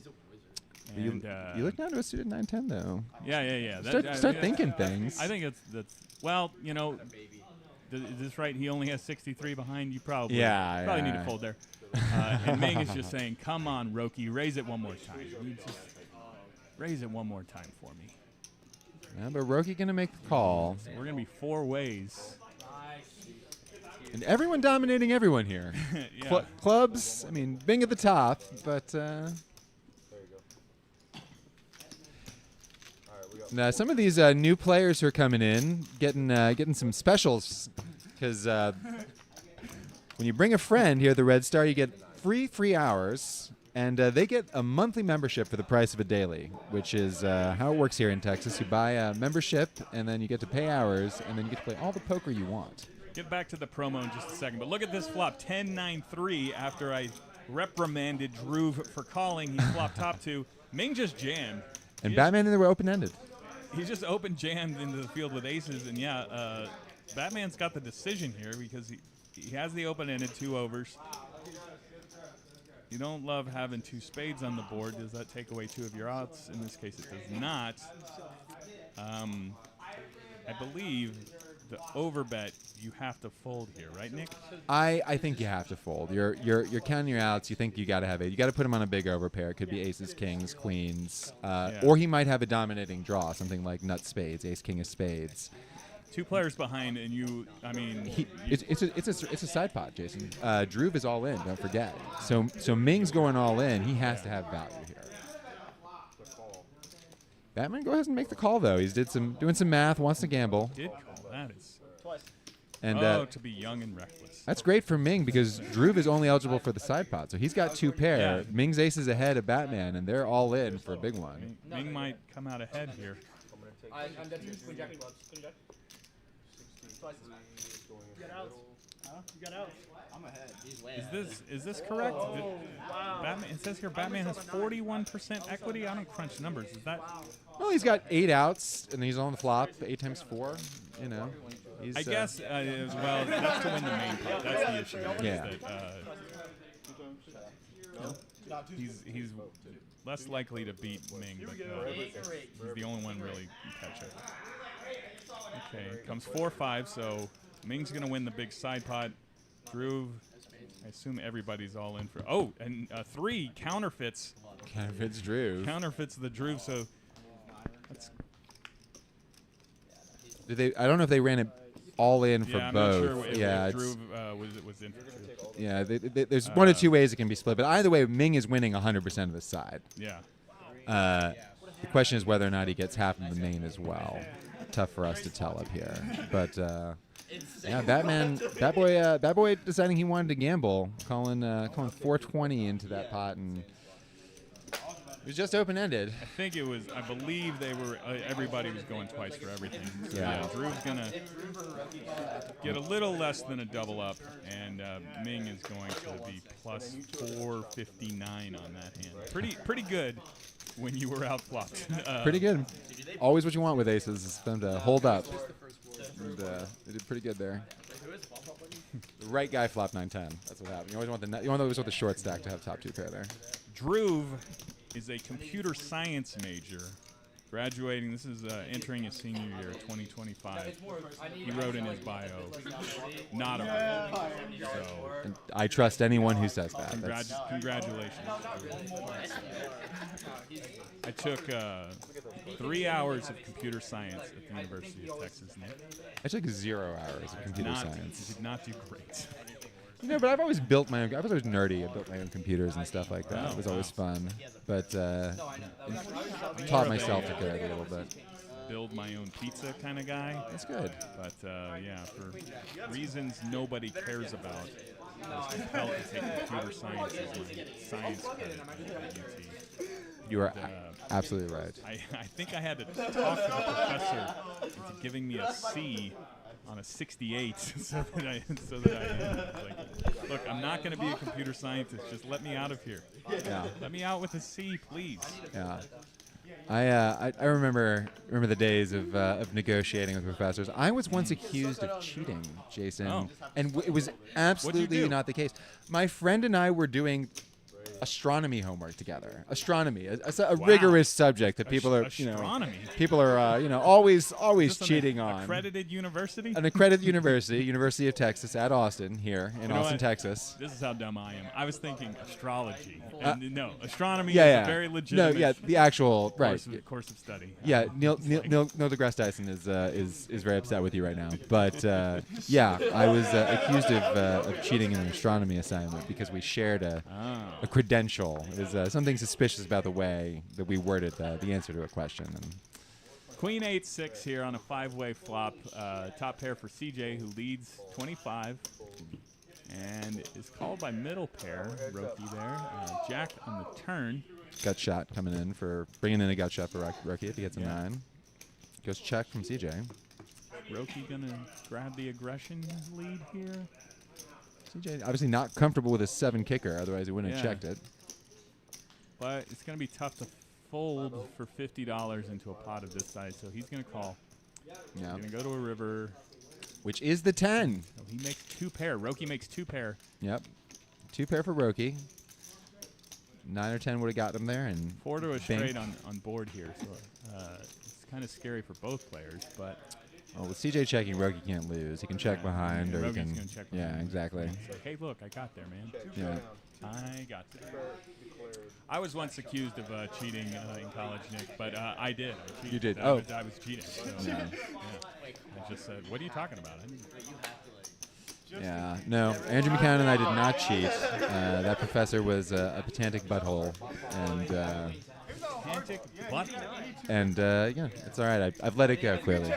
And, you look down to a suited 9-10 though. Yeah. Start thinking things. I think that's well, is this right? He only has 63 behind you. Probably. Yeah. Need to fold there. And Ming is just saying, "Come on, Roki, raise it one more time. You just raise it one more time for me." Yeah, but Roki going to make the call. So we're going to be 4 ways. And everyone dominating everyone here. Yeah. Clubs, I mean, Bing at the top, but now some of these new players who are coming in, getting some specials Because when you bring a friend here at the Red Star, you get free hours, and they get a monthly membership for the price of a daily, which is how it works here in Texas. You buy a membership, and then you get to pay hours, and then you get to play all the poker you want. Get back to the promo in just a second, but look at this flop, 10-9-3 after I reprimanded Drew for calling. He flopped top two. Ming just jammed. And Batman, they were open-ended. He just open jammed into the field with aces, and yeah, Batman's got the decision here because he has the open-ended 2 overs. You don't love having 2 spades on the board. Does that take away 2 of your outs? In this case, it does not. I believe the overbet, you have to fold here, right, Nick? I think you have to fold. You're counting your outs. You think you got to have it. You got to put him on a big overpair. It could be aces, kings, queens, or he might have a dominating draw, something like nut spades, ace, king of spades. 2 players behind, and it's a side pot, Jason. Drew is all in. Don't forget. So Ming's going all in. He has to have value here. Batman, go ahead and make the call though. He's doing some math. Wants to gamble. Did call. That is. And to be young and reckless. That's great for Ming because Drew is only eligible for the side pot, so he's got 2 pair. Yeah. Ming's aces ahead of Batman, and they're all in for a big one. Ming might come out ahead here. I'm dead. Queen jack clubs. You got out. Huh? You got out. I'm ahead. He's way ahead. Is this correct? Oh, wow. Batman, it says here Batman has 41% equity. I don't crunch numbers. Is that? Well, he's got 8 outs, and he's on the flop. 8 times 4. You know. He's, I guess well, that's to win the main pot. That's the issue. Yeah. Is that, he's less likely to beat Ming, but he's the only one really can catch it. Okay, comes 4-5, so Ming's gonna win the big side pot. Drew, I assume everybody's all in for. Oh, and 3 counterfeits. Counterfeits Drew. Counterfeits the Drew, so that's. I don't know if they ran it all in for I'm both. not sure if Drew was in for 2. Yeah, there's 1 or 2 ways it can be split, but either way, Ming is winning 100% of the side. Yeah. The question is whether or not he gets half of the main as well. Tough for us to tell up here, but yeah, Batman, that boy deciding he wanted to gamble, calling 420 into that pot, and it was just open-ended. I think it was. I believe they were. Everybody was going twice for everything. So Yeah. Drew's gonna get a little less than a double up, and Ming is going to be plus 459 on that hand. Pretty good when you were outflopped. Pretty good. Always what you want with aces is them to hold up. And, they did pretty good there. The right guy flopped 9-10. That's what happened. You always want the short stack to have top 2 pair there. Drew is a computer science major, graduating. This is entering his senior year, 2025. He wrote in his bio, not a major. So And I trust anyone who says that. congratulations. I took 3 hours of computer science at the University of Texas, Nick. I took 0 hours of computer science. You did not do great. You know, but I've always built my own. I was always nerdy. I built my own computers and stuff like that. Oh, It was always wow. fun. But taught myself to code a little bit. Build my own pizza kind of guy. That's good. But yeah, for reasons nobody cares about, I was compelled to take computer science as my science credit at UT. You are absolutely right. I think I had to talk to the professor into giving me a C on a 68 so that I like, look, I'm not going to be a computer scientist. Just let me out of here. Yeah. Let me out with a C, please. Yeah. I remember the days of negotiating with professors. I was once accused of cheating, Jason, Oh. and it was absolutely do? not the case. My friend and I were doing astronomy homework together. Astronomy, a rigorous subject that people are, Astronomy? always Is this cheating an on. accredited university? An accredited university, University of Texas at Austin, here in You know Austin, what? Texas. This is how dumb I am. I was thinking astrology. And no, astronomy Yeah, is yeah. a very legitimate No, yeah, the actual right. course of study. Yeah, Neil deGrasse Tyson is very upset with you right now. But yeah, I was accused of cheating in an astronomy assignment because we shared a credential. It was something suspicious about the way that we worded the answer to a question. And Queen 8-6 here on a 5-way flop. Top pair for CJ, who leads 25. And is called by middle pair, Roki there. Jack on the turn. Gut shot coming in for bringing in a gut shot for Roki if he gets a 9. Goes check from CJ. Roki gonna grab the aggression lead here. CJ obviously not comfortable with a 7 kicker, otherwise he wouldn't have checked it. But it's gonna be tough to fold for $50 into a pot of this size, so he's gonna call. Yeah. He's gonna go to a river. Which is the 10. So he makes 2 pair. Roki makes 2 pair. Yep. 2 pair for Roki. 9 or 10 would have got him there. And 4 to a straight on board here. So it's kind of scary for both players. But with CJ checking, Roki can't lose. He can check behind. Or he Roki's can, gonna check yeah, behind. exactly. So, hey, look, I got there, man. Yeah. I got there. I was once accused of cheating in college, Nick, but I did. I cheated. You did? I was cheating. So, Yeah. I just said, what are you talking about? Yeah, no. Andrew McCann and I did not cheat. That professor was a pedantic butthole, and yeah, it's all right. I've let it go clearly.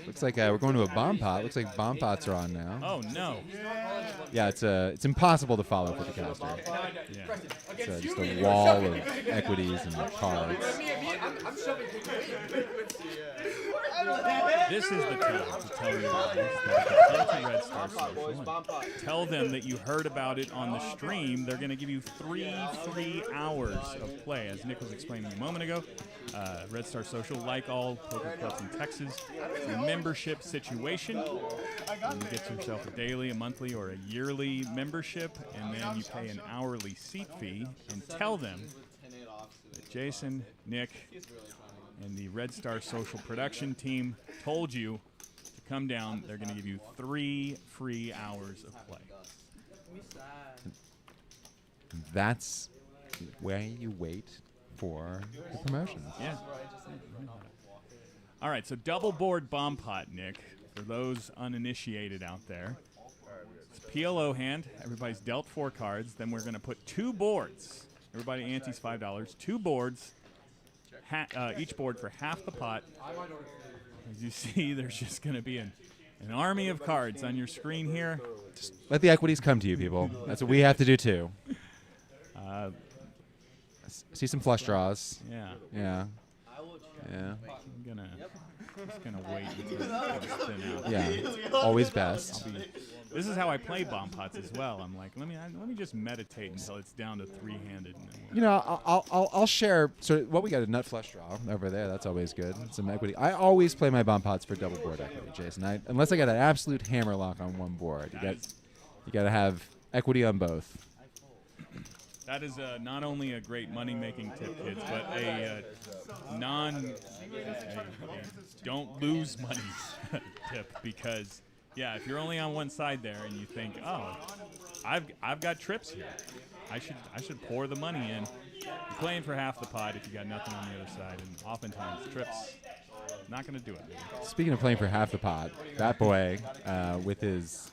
Looks like we're going to a bomb pot. Looks like bomb pots are on now. Oh no! Yeah, it's impossible to follow for the caster. Yeah. It's just a wall of equities and cards. This is the time to tell you guys that if you come to Red Star Social and tell them that you heard about it on the stream, they're going to give you 3 free hours of play. As Nick was explaining a moment ago, Red Star Social, like all poker clubs in Texas, is a membership situation. You get yourself a daily, a monthly, or a yearly membership, and then you pay an hourly seat fee, and tell them that Jason, Nick, and the Red Star Social production team told you to come down. They're going to give you 3 free hours of play. That's where you wait for the promotions. Yeah. All right, so double board bomb pot, Nick, for those uninitiated out there. It's PLO hand. Everybody's dealt 4 cards. Then we're going to put 2 boards. Everybody antes $5. 2 boards. Each board for half the pot. As you see, there's just going to be an army of cards on your screen here. Just let the equities come to you, people. That's what we have to do too. See some flush draws. Yeah. Yeah. Yeah. I'm just gonna wait until it's spin out. Yeah. Always best. This is how I play bomb pots as well. I'm like, let me just meditate until it's down to 3-handed. And then You know, I'll share. So what we got a nut flush draw over there. That's always good. Some equity. I always play my bomb pots for double board equity, Jason. Unless I got an absolute hammer lock on one board. You got to have equity on both. That is not only a great money-making tip, kids, but a don't lose money tip, because yeah, if you're only on one side there and you think, oh, I've got trips here, I should pour the money in. You're playing for half the pot if you got nothing on the other side, and oftentimes trips not going to do it. Speaking of playing for half the pot, that boy with his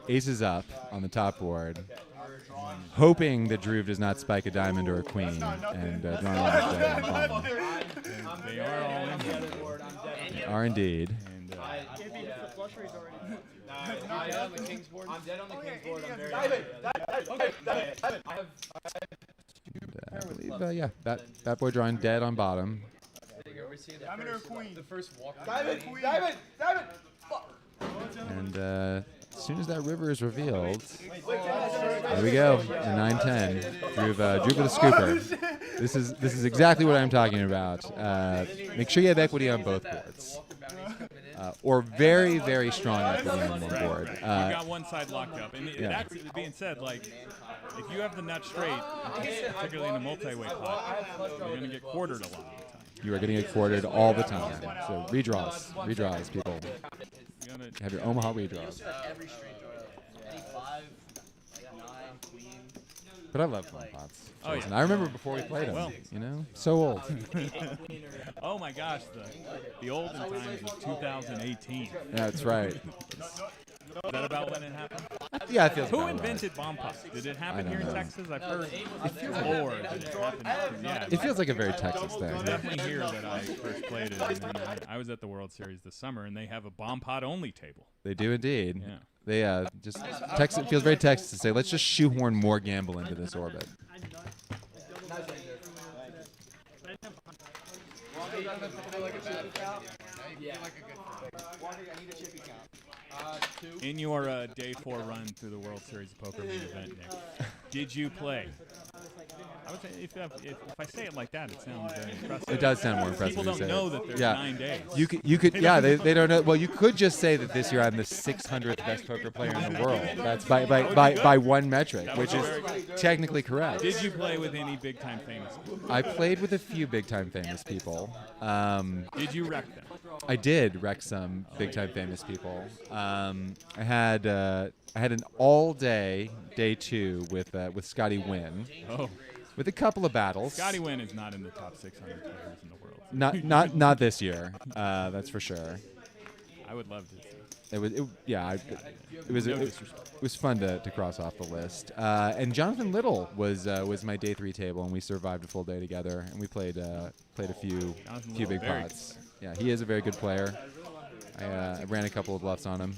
aces up on the top board, hoping that Drew does not spike a diamond or a queen, and drawing on the bottom. They are all in here. They are indeed. And, If he hits the flush raise already. I'm dead on the king's board. I'm dead on the king's board. I'm very I believe, yeah, that boy drawing dead on bottom. Diamond or queen? The first walk. Diamond! Fuck! And as soon as that river is revealed, there we go, the 9-10. Drew with a scooper. This is exactly what I'm talking about. Make sure you have equity on both boards. Or very, very strong equity on one board. you got one side locked up. And that's being said, like, if you have the nut straight, particularly in a multi-way pot, you're going to get quartered a lot of the time. You are getting it quartered all the time. So redraws, people. You have your Omaha redraws. Every straight draw. Any 5, 9, queen. But I love bomb pots. Oh, Jason. yeah. I remember before we played them. Well. You know, so old. Oh my gosh, the olden times of 2018. That's right. Is that about when it happened? Yeah, it feels Who about invented bomb pops? Did it happen don't here in know. Texas? I've heard lore that it happened. Yeah, It feels like a very Texas thing. it's definitely here that I first played it. And then I was at the World Series this summer, and they have a bomb pot only table. They do indeed. Yeah. They just Texas. It feels very Texas to say, let's just shoehorn more gamble into this orbit. Yeah. In your day 4 run through the World Series of Poker main event, Nick, did you play? I would say if I say it like that, it sounds very impressive. It does sound more impressive. People when don't you say know it. that there's Yeah. 9 days. You could yeah, they don't know. Well, you could just say that this year I'm the 600th best poker player in the world. That's by one metric, which is technically correct. Did you play with any big-time famous people? I played with a few big-time famous people. Did you wreck them? I did wreck some big-time famous people. I had an all-day day 2 with Scotty Wynn, Oh, with a couple of battles. Scotty Wynn is not in the top 600 players in the world. Not this year. That's for sure. I would love to see. It was fun to cross off the list. And Jonathan Little was my day 3 table, and we survived a full day together, and we played a few Little, big very pots. Yeah, he is a very good player. I ran a couple of bluffs on him,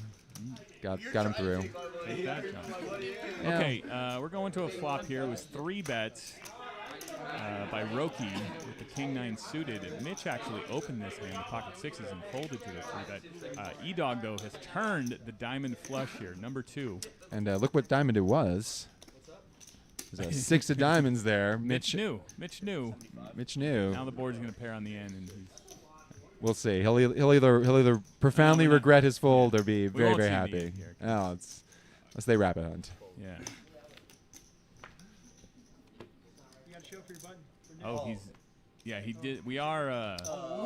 got him through. Take that, John. Yeah. Okay, we're going to a flop here. It was 3 bets by Roki with the King-9 suited. And Mitch actually opened this hand, the pocket 6s, and folded to the 3-bet. E-Dog, though, has turned the diamond flush here, number 2. And look what diamond it was. There's a 6 of diamonds there. Mitch knew. Mitch knew. Now the board's going to pair on the end, and We'll see. He'll either profoundly regret his fold or be very, won't very see happy. Mead here. Oh, unless they rabbit hunt. yeah. You gotta show for your button. Oh, he did. We are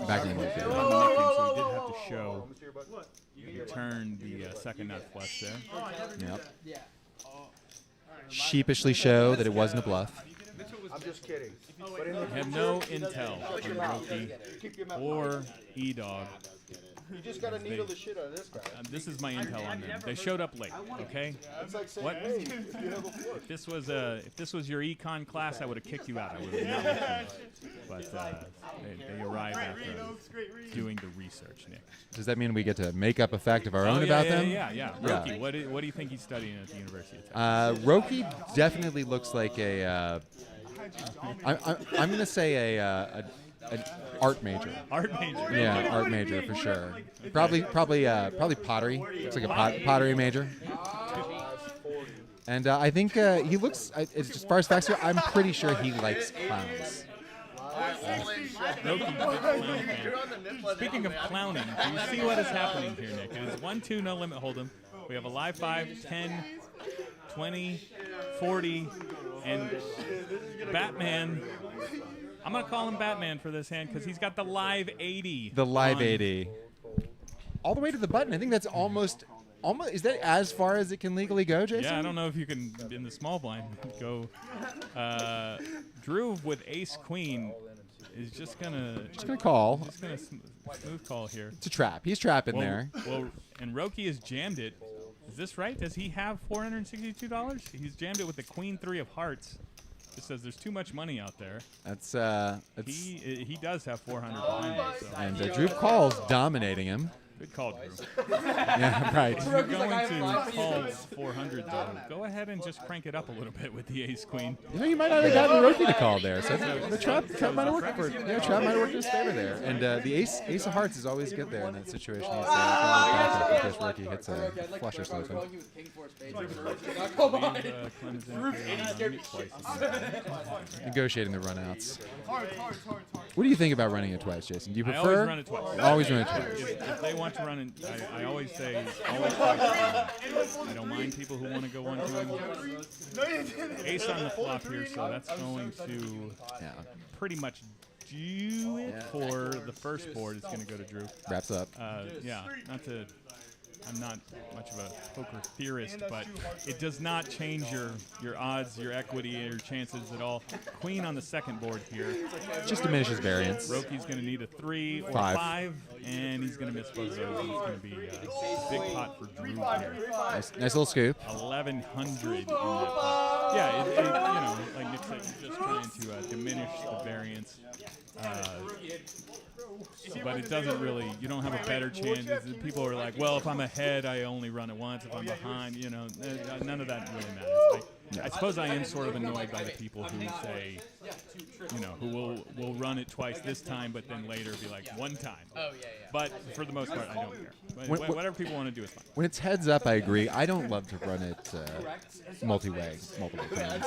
Back in the so he did market. have to show. He turned the second nut flush there. Yep. Sheepishly show that it wasn't a bluff. I'm just kidding. We have no intel from Roki or E-Dog. You just gotta needle the shit out of this guy. This is my intel on them. They showed up late. Okay. It's like saying, What? hey, if you have a floor. If this was your econ class, I would have kicked you out. I would have. But they arrived after doing the research, Nick. Does that mean we get to make up a fact of our own yeah, about yeah, them? Yeah. Roki, what do you think he's studying at the University of Texas? Roki definitely looks like a. I'm gonna say an art major. Art major. Yeah, art major for sure. Probably pottery. Looks like a pottery major. And I think he looks. As far as facts go, I'm pretty sure he likes clowns. Speaking of clowning, do you see what is happening here, Nick? It is 1-2, no limit hold'em. We have a live 5, 10, 20, 40, and Batman. I'm going to call him Batman for this hand because he's got the live 80. The live on. 80. All the way to the button. I think that's almost. Is that as far as it can legally go, Jason? Yeah, I don't know if you can, in the small blind, go. Drew with ace queen is just gonna call. Just gonna smooth call here. It's a trap. He's trapping there. Well, and Roki has jammed it. Is this right? Does he have $462? He's jammed it with the queen 3 of hearts. Just says there's too much money out there. That's He does have 400 behind him. So. and Drew calls, dominating him. Good call, Drew. Yeah, right. If you're going to call 400, though, go ahead and just crank it up a little bit with the ace queen. You know, you might not have gotten Roki to call there. So the trap might have worked for trap might have worked in his favor there. And the ace of hearts is always good there in that situation. He's in case Roki hits a flush or something. Negotiating the runouts. What do you think about running it twice, Jason? Do you I prefer? always run it twice. Always run it twice. If they want to run it, I always say always twice. I don't mind people who want to go 1-2. Ace on the flop here, so that's going to pretty much do it for the first board. It's going to go to Drew. Wraps up. Yeah, not to I'm not much of a poker theorist, but it does not change your odds, your equity, your chances at all. Queen on the second board here. Just diminishes variance. Roki's going to need a 3 or Five. 5, and he's going to miss both of those. It's going to be a big pot for Drew here. Nice little scoop. 1,100 in that pot. Yeah, it, you know, like Nick said, you're just trying to diminish the variance. But it doesn't really, you don't have a better chance. People are like, well, if I'm ahead, I only run it once. If I'm behind, you know, none of that really matters. I suppose I am sort of annoyed by the people who say, you know, who will run it twice this time, but then later be like, one time. Oh, yeah. But for the most part, I don't care. But whatever people want to do is fine. When it's heads up, I agree. I don't love to run it multi-way, multiple times.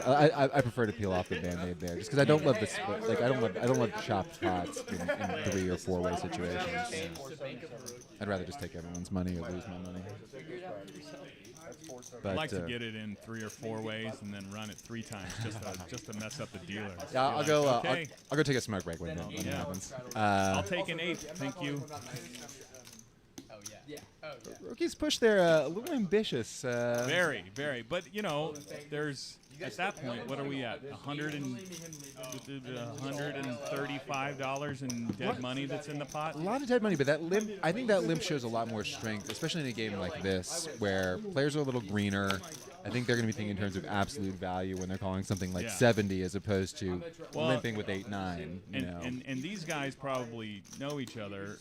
I prefer to peel off the band-aid there, just because I don't love the split. Like I don't love chopped pots in 3 or 4-way situations. I'd rather just take everyone's money or lose my money. But, I'd like to get it in 3 or 4 ways and then run it 3 times just to mess up the dealer. Yeah, I'll Like, go. okay, I'll go take a smoke break when that happens. I'll take an 8. Thank you. Oh, yeah. Oh, yeah. Rookies push there a little ambitious. Very, very. But, you know, there's, at that point, what are we at? $135 in dead money that's in the pot? A lot of dead money, but that limp. I think that limp shows a lot more strength, especially in a game like this, where players are a little greener. I think they're going to be thinking in terms of absolute value when they're calling something like 70 as opposed to limping with 8-9. And these guys probably know each other,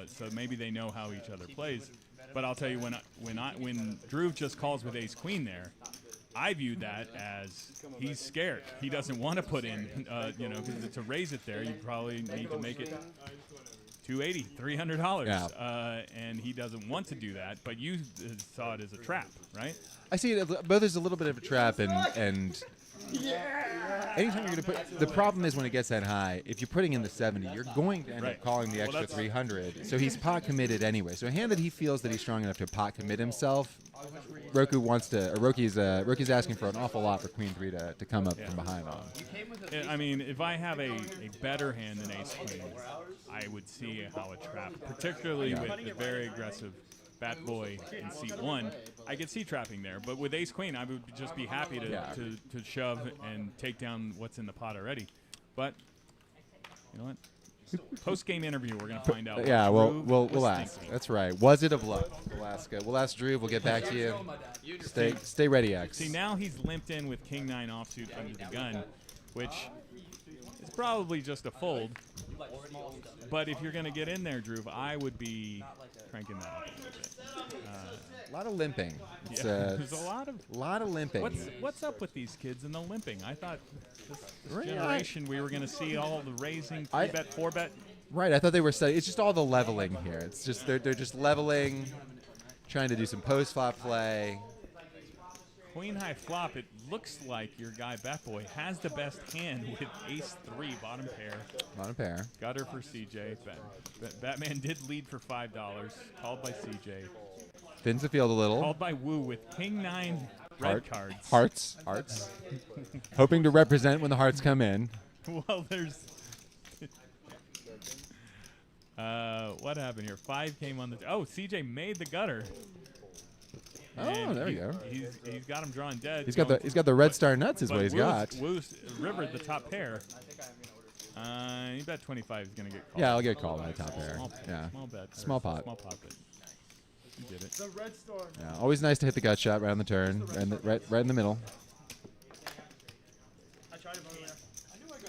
so maybe they know how each other plays. But I'll tell you, when Drew just calls with Ace Queen there, I viewed that as he's scared. He doesn't want to put in, you know, because to raise it there, you probably need to make it $280, $300. Yeah. And he doesn't want to do that, but you saw it as a trap, right? I see it both as a little bit of a trap and anytime you're going to put, the problem is when it gets that high, if you're putting in the 70, you're going to end up calling the extra 300. So he's pot committed anyway. So a hand that he feels that he's strong enough to pot commit himself, Roki's asking for an awful lot for Queen 3 to come up from behind on. I mean, if I have a better hand than Ace Queen, I would see how a trap, particularly with the very aggressive Bat Boy in seat 1, I could see trapping there. But with Ace Queen, I would just be happy to shove and take down what's in the pot already. But you know what? Post-game interview, we're gonna find out. Yeah, what we'll Drew was ask. thinking. That's right. Was it a bluff? We'll ask Drew. We'll get back to you. Stay ready, X. See, now he's limped in with King 9 offsuit under the gun, which is probably just a fold. But if you're going to get in there, Drew, I would be cranking that up a little bit. A lot of limping. There's a lot of limping. What's up with these kids and the limping? I thought this generation we were going to see all the raising, 3-bet, 4-bet. Right, I thought they were studying. It's just all the leveling here. It's just they're just leveling, trying to do some post-flop play. Queen high flop, it looks like your guy Batboy has the best hand with Ace 3 bottom pair. Bottom pair. Gutter for CJ. Batman did lead for $5, called by CJ. Thins the field a little. Called by Wu with King 9 red cards. Hearts. Hoping to represent when the hearts come in. Well, there's... what happened here? 5 came on the... Oh, CJ made the gutter. Oh, there we go. He's got him drawn dead. He's got the red star nuts is what he's got. Wu's rivered the top pair. He bet 25 is going to get called. Yeah, I'll get called on the top pair. Yeah. Small bet. Small pot. Small pot, but he did it. The red star. Yeah, always nice to hit the gut shot right on the turn, right in the middle. I tried it over there. I knew I got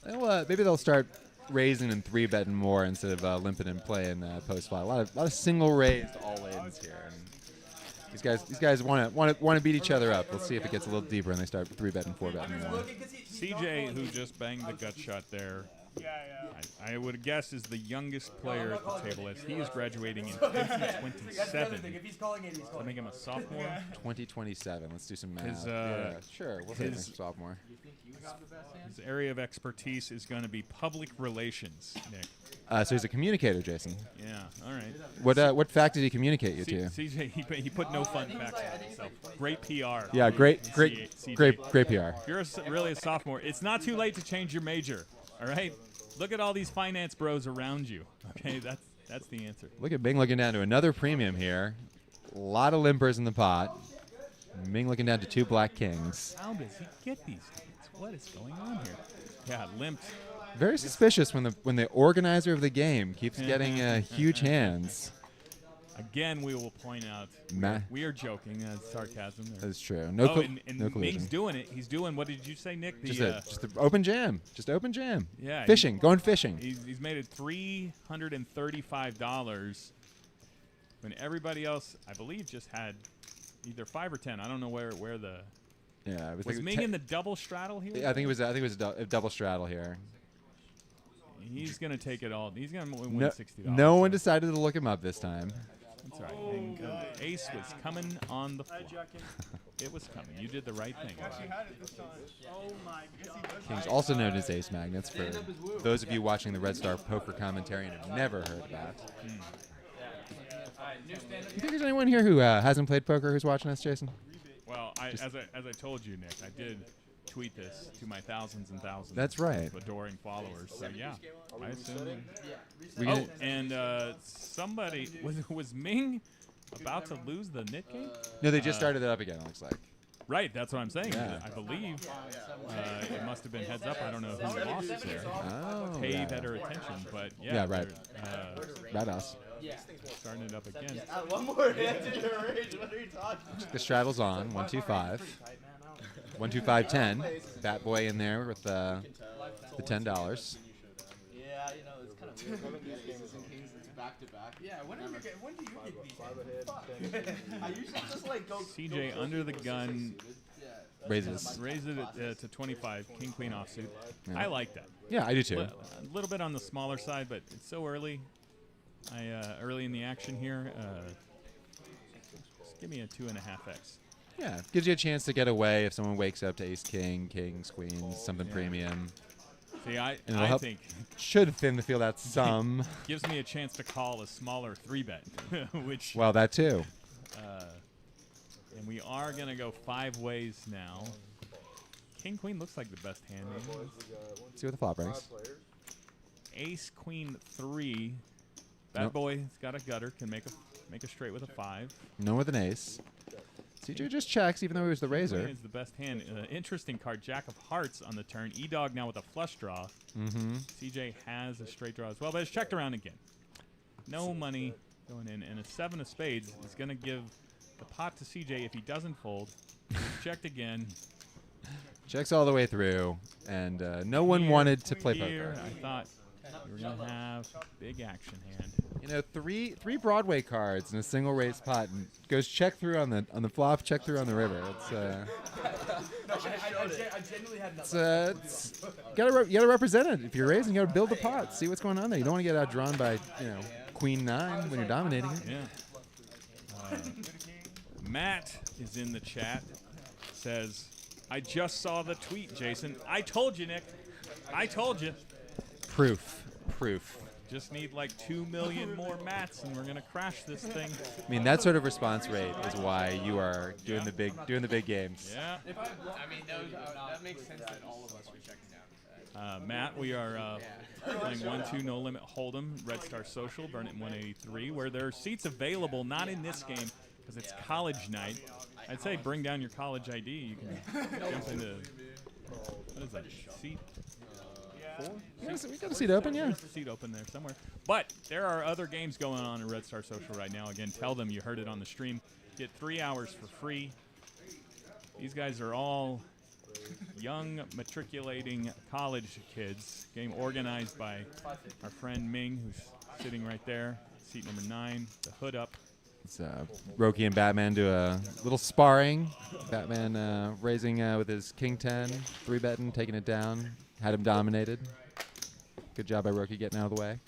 turned. Well, maybe they'll start raising and 3-betting more instead of limping and playing post flop. A lot of single raised all-ins here. And these guys want to beat each other up. We'll see if it gets a little deeper and they start 3-betting, 4-betting more. CJ, who just banged the gut shot there, I would guess is the youngest player at the table as he is graduating in 2027. I make him a sophomore. 2027. Let's do some math. Sure. We'll say sophomore. His area of expertise is going to be public relations, Nick. So he's a communicator, Jason. Yeah, all right. What fact did he communicate you to? CJ, he put no fun facts on himself. Great PR. Yeah, great PR. If you're really a sophomore, it's not too late to change your major, all right? Look at all these finance bros around you. Okay, that's the answer. Look at Ming looking down to another premium here. A lot of limpers in the pot. Ming looking down to 2 black kings. How does he get these tickets? What is going on here? Yeah, limped. Very suspicious when the organizer of the game keeps getting huge hands. Again, we will point out we are joking. Sarcasm. That's true. No collusion. Ming's doing it. He's doing, what did you say, Nick? Just an open jam. Just open jam. Yeah. Fishing. Going fishing. He's made it $335 when everybody else, I believe, just had either 5 or 10. I don't know where the. Yeah. It was Ming in the double straddle here? I think it was a double straddle here. He's gonna take it all. He's gonna win $60. No one decided to look him up this time. That's right. And, the ace was coming on the floor. It was coming. You did the right thing. Oh my God. Kings, also known as ace magnets, for those of you watching the Red Star Poker commentary and have never heard about. You think there's anyone here who hasn't played poker who's watching us, Jason? Well, as I told you, Nick, I did tweet this to my thousands and thousands. That's right. Of adoring followers. So yeah, I assume. And somebody was Ming about to lose the knit game? No, they just started it up again. It looks like. Right, that's what I'm saying. Yeah. I believe it must have been heads up. I don't know who lost there. Oh, Pay better attention, but yeah. Yeah, right. Right us. Starting it up again. One more hand in your range. What are you talking about? The straddle's on. 1, 2, 5. 1, 2, 5, 10. Bat boy in there with the $10. Yeah, you know, it's kind of weird. These games and kings, it's back to back. Yeah, when do you get beat? I usually just like go. CJ under the gun. Raises. Raises it to 25. King queen offsuit. Yeah. I like that. Yeah, I do too. A little bit on the smaller side, but it's so early. Early in the action here. Just give me a 2.5x. Yeah, gives you a chance to get away if someone wakes up to ace king, kings, queens, something premium. See, I help, think should thin the field out some. Gives me a chance to call a smaller 3-bet, which. Well, that too. And we are gonna go 5 ways now. King queen looks like the best hand. See what the flop brings. Ace queen 3. Bad boy's got a gutter, can make a straight with a 5. No with an ace. CJ just checks, even though he was the raiser. Is the best hand. Interesting card, Jack of Hearts on the turn. E-Dog now with a flush draw. CJ has a straight draw as well, but it's checked around again. No money going in, and a 7 of spades is going to give the pot to CJ if he doesn't fold. Checked again. Checks all the way through, and no one wanted to play poker. I thought we were going to have big action hand. You know, three Broadway cards in a single raised pot, and goes check through on the flop, check through on the river. It's I genuinely had it's you gotta represent it. If you're raising, you gotta build the pot, see what's going on there. You don't want to get outdrawn by queen 9 when you're dominating it. Yeah. Matt is in the chat. Says, I just saw the tweet, Jason. I told you, Nick. I told you. Proof. Just need like 2 million more mats, and we're gonna crash this thing. I mean, that sort of response rate is why you are doing the big games. Yeah. I mean, that makes sense that all of us were checking down. Matt, we are playing 1-2 No Limit Hold'em, Red Star Social, Burnett 183, where there are seats available, not in this game, because it's college night. I'd say bring down your college ID. You can jump into, what is that, seat 4? We got a seat open, yeah. There's a seat open there somewhere. But there are other games going on in Red Star Social right now. Again, tell them you heard it on the stream. Get 3 hours for free. These guys are all young, matriculating college kids. Game organized by our friend Ming, who's sitting right there. Seat number 9, the hood up. It's Roki and Batman do a little sparring. Batman raising with his king 10, 3-betting, taking it down. Had him dominated. Good job by Roki getting out of the way.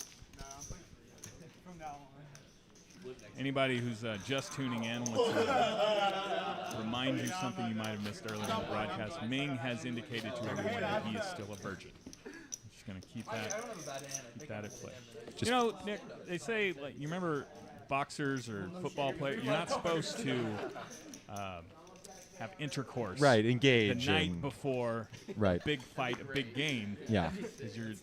Anybody who's just tuning in, let's remind you something you might have missed earlier in the broadcast. Ming has indicated to everyone that he is still a virgin. Just going to keep that at play. You know, Nick, they say, like, you remember boxers or football players, you're not supposed to have intercourse. Right, engage. The night and- before Right. a big fight, a big game. Yeah. Because your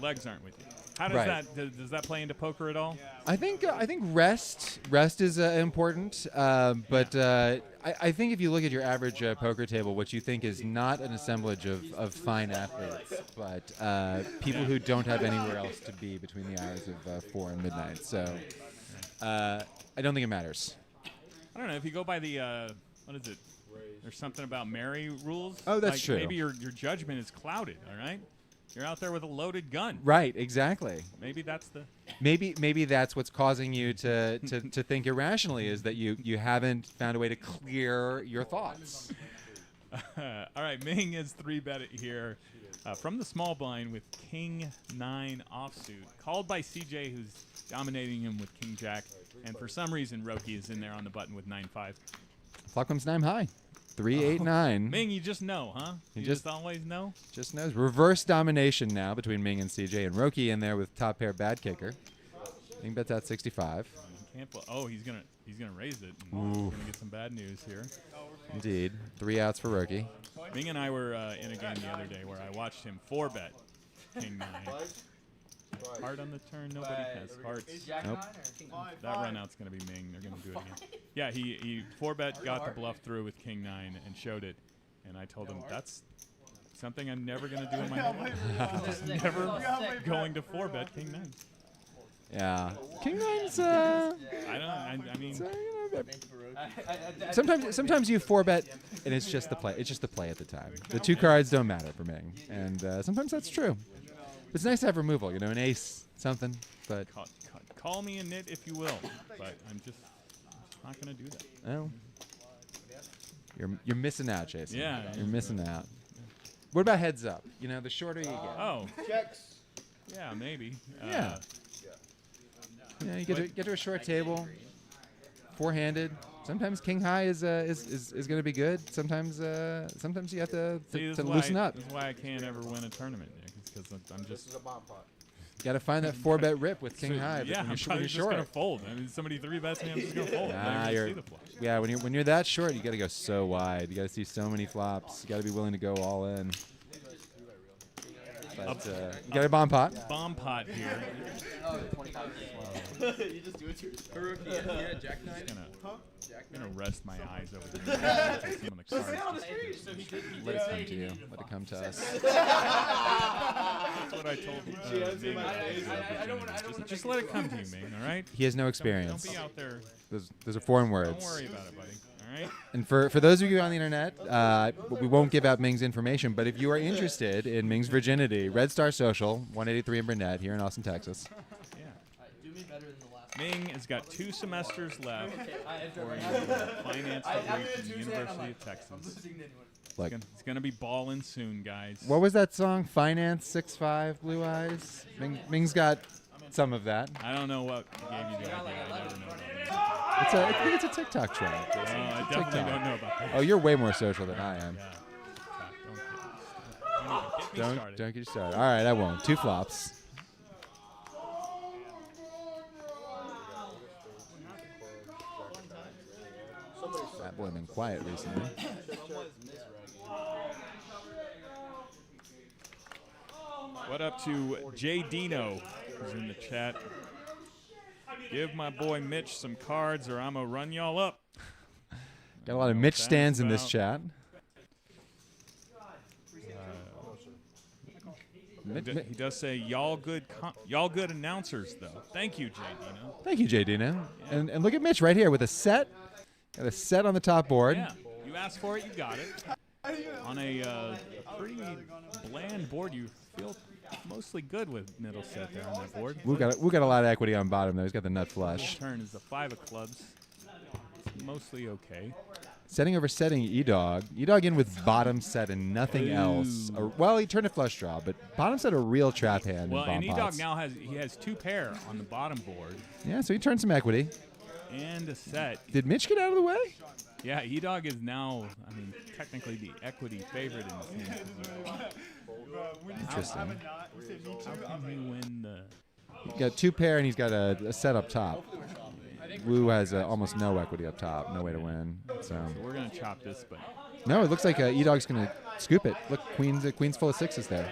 legs aren't with you. How does Right. does that play into poker at all? I think rest is important, but I think if you look at your average poker table, what you think is not an assemblage of fine athletes, but people who don't have anywhere else to be between the hours of 4 and midnight. So I don't think it matters. I don't know if you go by the what is it? There's something about Mary rules. Oh, that's like true. Maybe your judgment is clouded. All right, you're out there with a loaded gun. Right, exactly. Maybe that's the. Maybe that's what's causing you to think irrationally, is that you haven't found a way to clear your thoughts. All right, Ming is 3-bet it here from the small blind with King 9 offsuit, called by CJ, who's dominating him with King Jack, and for some reason Roki is in there on the button with 9-5. Flop comes 9 high. 3, 8, 9. Ming, you just know, huh? You just always know? Just knows. Reverse domination now between Ming and CJ, and Roki in there with top pair bad kicker. Ming bets out 65. Oh, he's gonna raise it. And he's gonna get some bad news here. Indeed. 3 outs for Roki. Ming and I were in a game the other day where I watched him 4-bet King 9. Heart on the turn. Nobody has hearts. Nope. That run out's going to be Ming. They're going to do it again. Yeah, he 4-bet, got the bluff through with King 9 and showed it. And I told him, that's something I'm never going to do in my life. Just never going to 4-bet King 9. Yeah. King 9's, I mean... Sometimes you 4-bet, and it's just the play. It's just the play at the time. The 2 cards don't matter for Ming, and sometimes that's true. It's nice to have removal, an ace, something. But call me a nit if you will, but I'm just not gonna do that. Oh, you're missing out, Jason. Yeah, you're missing out. What about heads up? The shorter you get. Oh, Checks. Yeah, maybe. Yeah. You get to a short table, 4-handed. Sometimes king high is going to be good. Sometimes you have to loosen up. That's why I can't ever win a tournament, because I'm just. You got to find that 4-bet rip with king high. Yeah, I'm probably just gonna fold. I mean, somebody 3-bets me, I'm just gonna fold. Yeah, when you're that short, you got to go so wide. You got to see so many flops. You got to be willing to go all in. But you got a bomb pot. Bomb pot here. You just do it to yourself. Jack 9. I'm gonna rest my eyes over there. Take some of the cards. Let it come to you. Let it come to us. That's what I told Ming. Just let it come to you, Ming. All right. He has no experience. Don't be out there. Those are foreign words. Don't worry about it, buddy. All right. And for those of you on the internet, we won't give out Ming's information, but if you are interested in Ming's virginity, Red Star Social, 183 in Burnett, here in Austin, Texas. Yeah. Do me better than the last. Ming has got 2 semesters left for finance degree from the University of Texas. Look, It's gonna be ballin' soon, guys. what was that song? Finance 6'5", Blue Eyes. Ming's got some of that. I don't know what gave you the idea. I never know about it. I think it's a TikTok trend. I definitely don't know about that. Oh, you're way more social than I am. Yeah. Don't get you started. All right, I won't. 2 flops. That boy been quiet recently. What up to Jay Dino, who's in the chat? Give my boy Mitch some cards, or I'm gonna run y'all up. Got a lot of Mitch stands in this chat. He does say y'all good announcers though. Thank you, Jay Dino. Thank you, Jay Dino. And look at Mitch right here with a set. Got a set on the top board. Yeah, you asked for it, you got it. On a pretty bland board, you feel mostly good with middle set there on that board. We got a lot of equity on bottom though. He's got the nut flush. Turn is the 5 of clubs. It's mostly okay. Setting over setting E-Dog. E-Dog in with bottom set and nothing else. Well, he turned a flush draw, but bottom set a real trap hand. Well, in and bomb E-Dog pots. now has 2 pair on the bottom board. Yeah, so he turned some equity. And a set. Did Mitch get out of the way? Yeah, E-Dog is now, technically the equity favorite in this game. Interesting. How can he win the... He's got 2 pair and he's got a set up top. Wu has almost no equity up top, no way to win. So We're gonna chop this, but no, it looks like E-Dog's gonna scoop it. Look, queen's full of sixes there,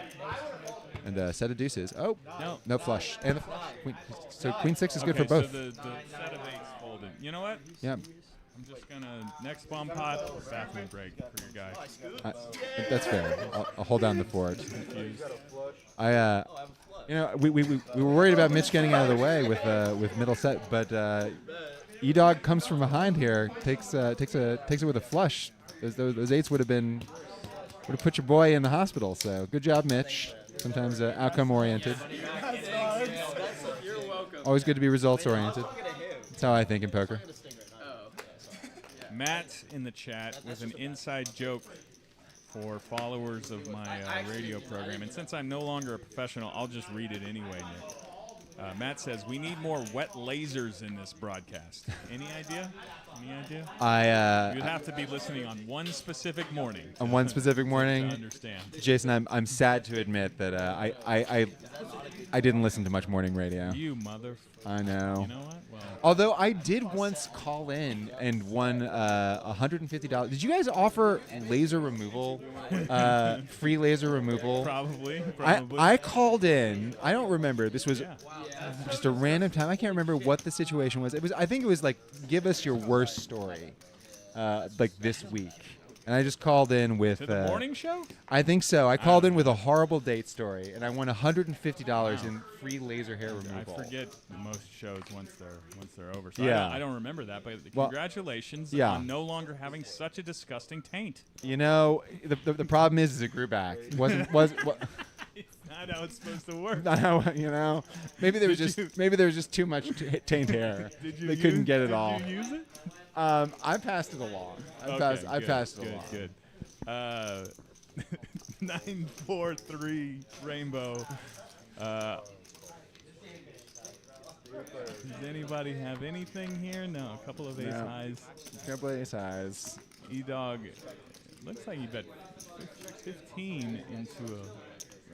and a set of deuces. Oh, no flush, and the flush. So queen six is good for both. So the set of eights folded. You know what? Yeah. I'm just gonna next bomb pot bathroom break for your guy. That's fair. I'll hold down the fort. Confused. We were worried about Mitch getting out of the way with middle set, but E-Dog comes from behind here, takes it with a flush. Those eights would have put your boy in the hospital. So good job, Mitch. Sometimes outcome oriented. Always good to be results oriented. That's how I think in poker. Matt in the chat with an inside joke for followers of my radio program. And since I'm no longer a professional, I'll just read it anyway, Nick. Matt says, we need more wet lasers in this broadcast. Any idea? You'd have to be listening on one specific morning. On one specific morning? To understand. Jason, I'm sad to admit that I didn't listen to much morning radio. You mother... I know. You know what? Well, although I did once call in and won $150. Did you guys offer laser removal, free laser removal? Probably. I called in. I don't remember. This was just a random time. I can't remember what the situation was. I think it was like, give us your worst story, like this week. And I just called in with... To the morning show? I think so. I called in with a horrible date story, and I won $150 in free laser hair removal. I forget most shows once they're over. So yeah. I don't remember that, but congratulations on no longer having such a disgusting taint. You know, the problem is it grew back. Was Not how it's supposed to work. Not how, maybe there was just too much taint hair. They couldn't get it all. Did you use it? I passed it along. I passed it along. Good. 943 Rainbow. Does anybody have anything here? No, a couple of ace highs. A couple of ace highs. E-Dog, looks like you bet 15 into a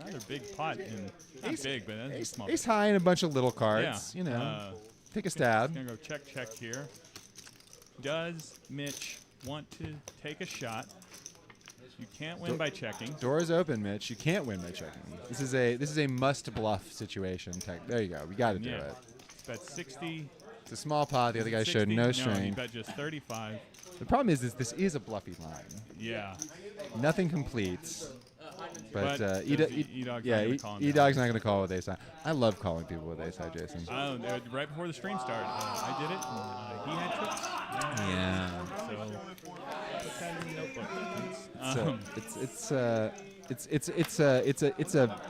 rather big pot. Not big, but that's small. Ace high and a bunch of little cards. Yeah. Take a stab. Gonna go check here. Does Mitch want to take a shot? You can't win by checking. Door is open, Mitch. You can't win by checking. This is a must bluff situation. There you go. We got to do it. Bet 60. It's a small pot. The other guy showed no strength. No, he bet just 35. The problem is this is a bluffy line. Yeah. Nothing completes. But E-Dog's not going to call with ace high. I love calling people with ace high, Jason. Right before the stream started, I did it. And, he had tricks. Yeah. So put that in the notebook.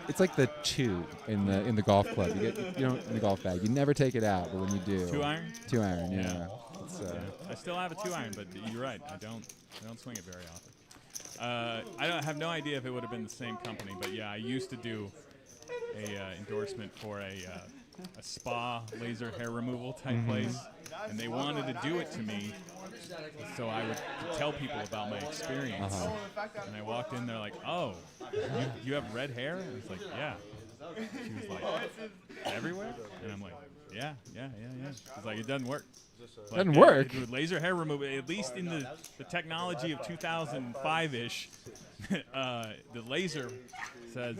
It's like the 2 in the golf club. You don't in the golf bag. You never take it out, but when you do, 2 iron. 2 iron, yeah. I still have a 2 iron, but you're right. I don't swing it very often. I have no idea if it would have been the same company, but yeah, I used to do a endorsement for a spa laser hair removal type place, and they wanted to do it to me, so I would tell people about my experience. And I walked in, they're like, "Oh, you have red hair?" And I was like, "Yeah." She was like, "Everywhere?" And I'm like, Yeah. It's like, it doesn't work. Doesn't work? Laser hair removal, at least in the technology of 2005-ish, the laser says,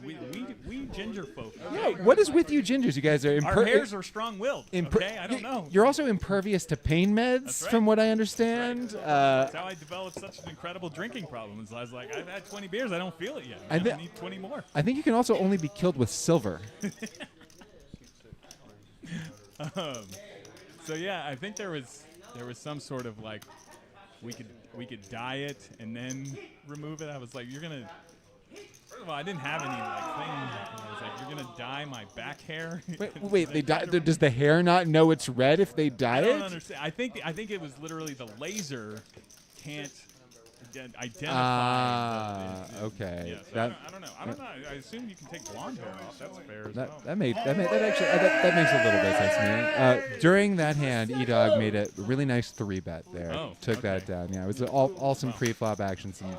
we ginger folk. Okay? Yeah, what is with you gingers? You guys are our hairs are strong-willed. Okay, I don't know. You're also impervious to pain meds, That's right. from what I understand. That's how I developed such an incredible drinking problem. I was like, I've had 20 beers, I don't feel it yet. I need 20 more. I think you can also only be killed with silver. So yeah, I think there was some sort of like we could dye it and then remove it. I was like, you're gonna. First of all, I didn't have any like thing. I was like, you're gonna dye my back hair. Wait, they dye. Does the hair not know it's red if they dye it? I don't understand. I think it was literally the laser can't identify. Okay. Yeah, so I don't know. I assume you can take blonde hair off. That's fair as well. That makes a little bit of sense to me. During that hand, E-Dog made a really nice 3-bet there. Took that down. Yeah, it was all some pre-flop action, some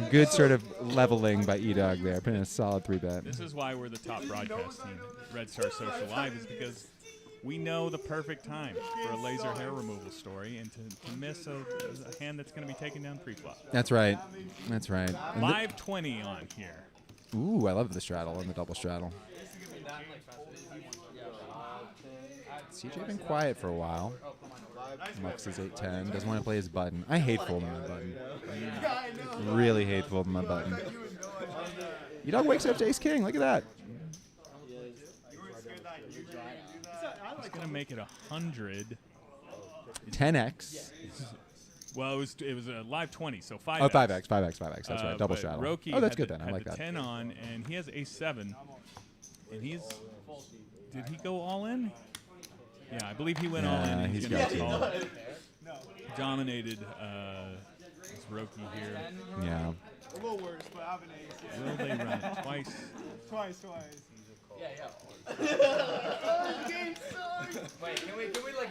good sort of leveling by E-Dog there. Putting a solid 3-bet. This is why we're the top broadcast team at Red Star Social Live, is because we know the perfect time for a laser hair removal story and to miss a hand that's going to be taken down pre-flop. That's right. That's right. And Live 20 on here. ooh, I love the straddle and the double straddle. CJ been quiet for a while. Mux is 8-10. Doesn't want to play his button. I hate folding my button. Really hate folding my button. You dog wakes up to ace king. Look at that. He's going to make it 100. 10x. Well, it was a live 20, so 5x. Oh, 5x. That's right. Double but straddle. Roki Oh, that's had good the, then. I had like the that. 10 on, and he has ace 7. And did he go all in? Yeah, I believe he went all in. Yeah, And he's gonna got call to. it. Dominated this Roki here. Yeah. A little worse, but I have an ace. Will they run it twice? Twice. Yeah. Wait, can we like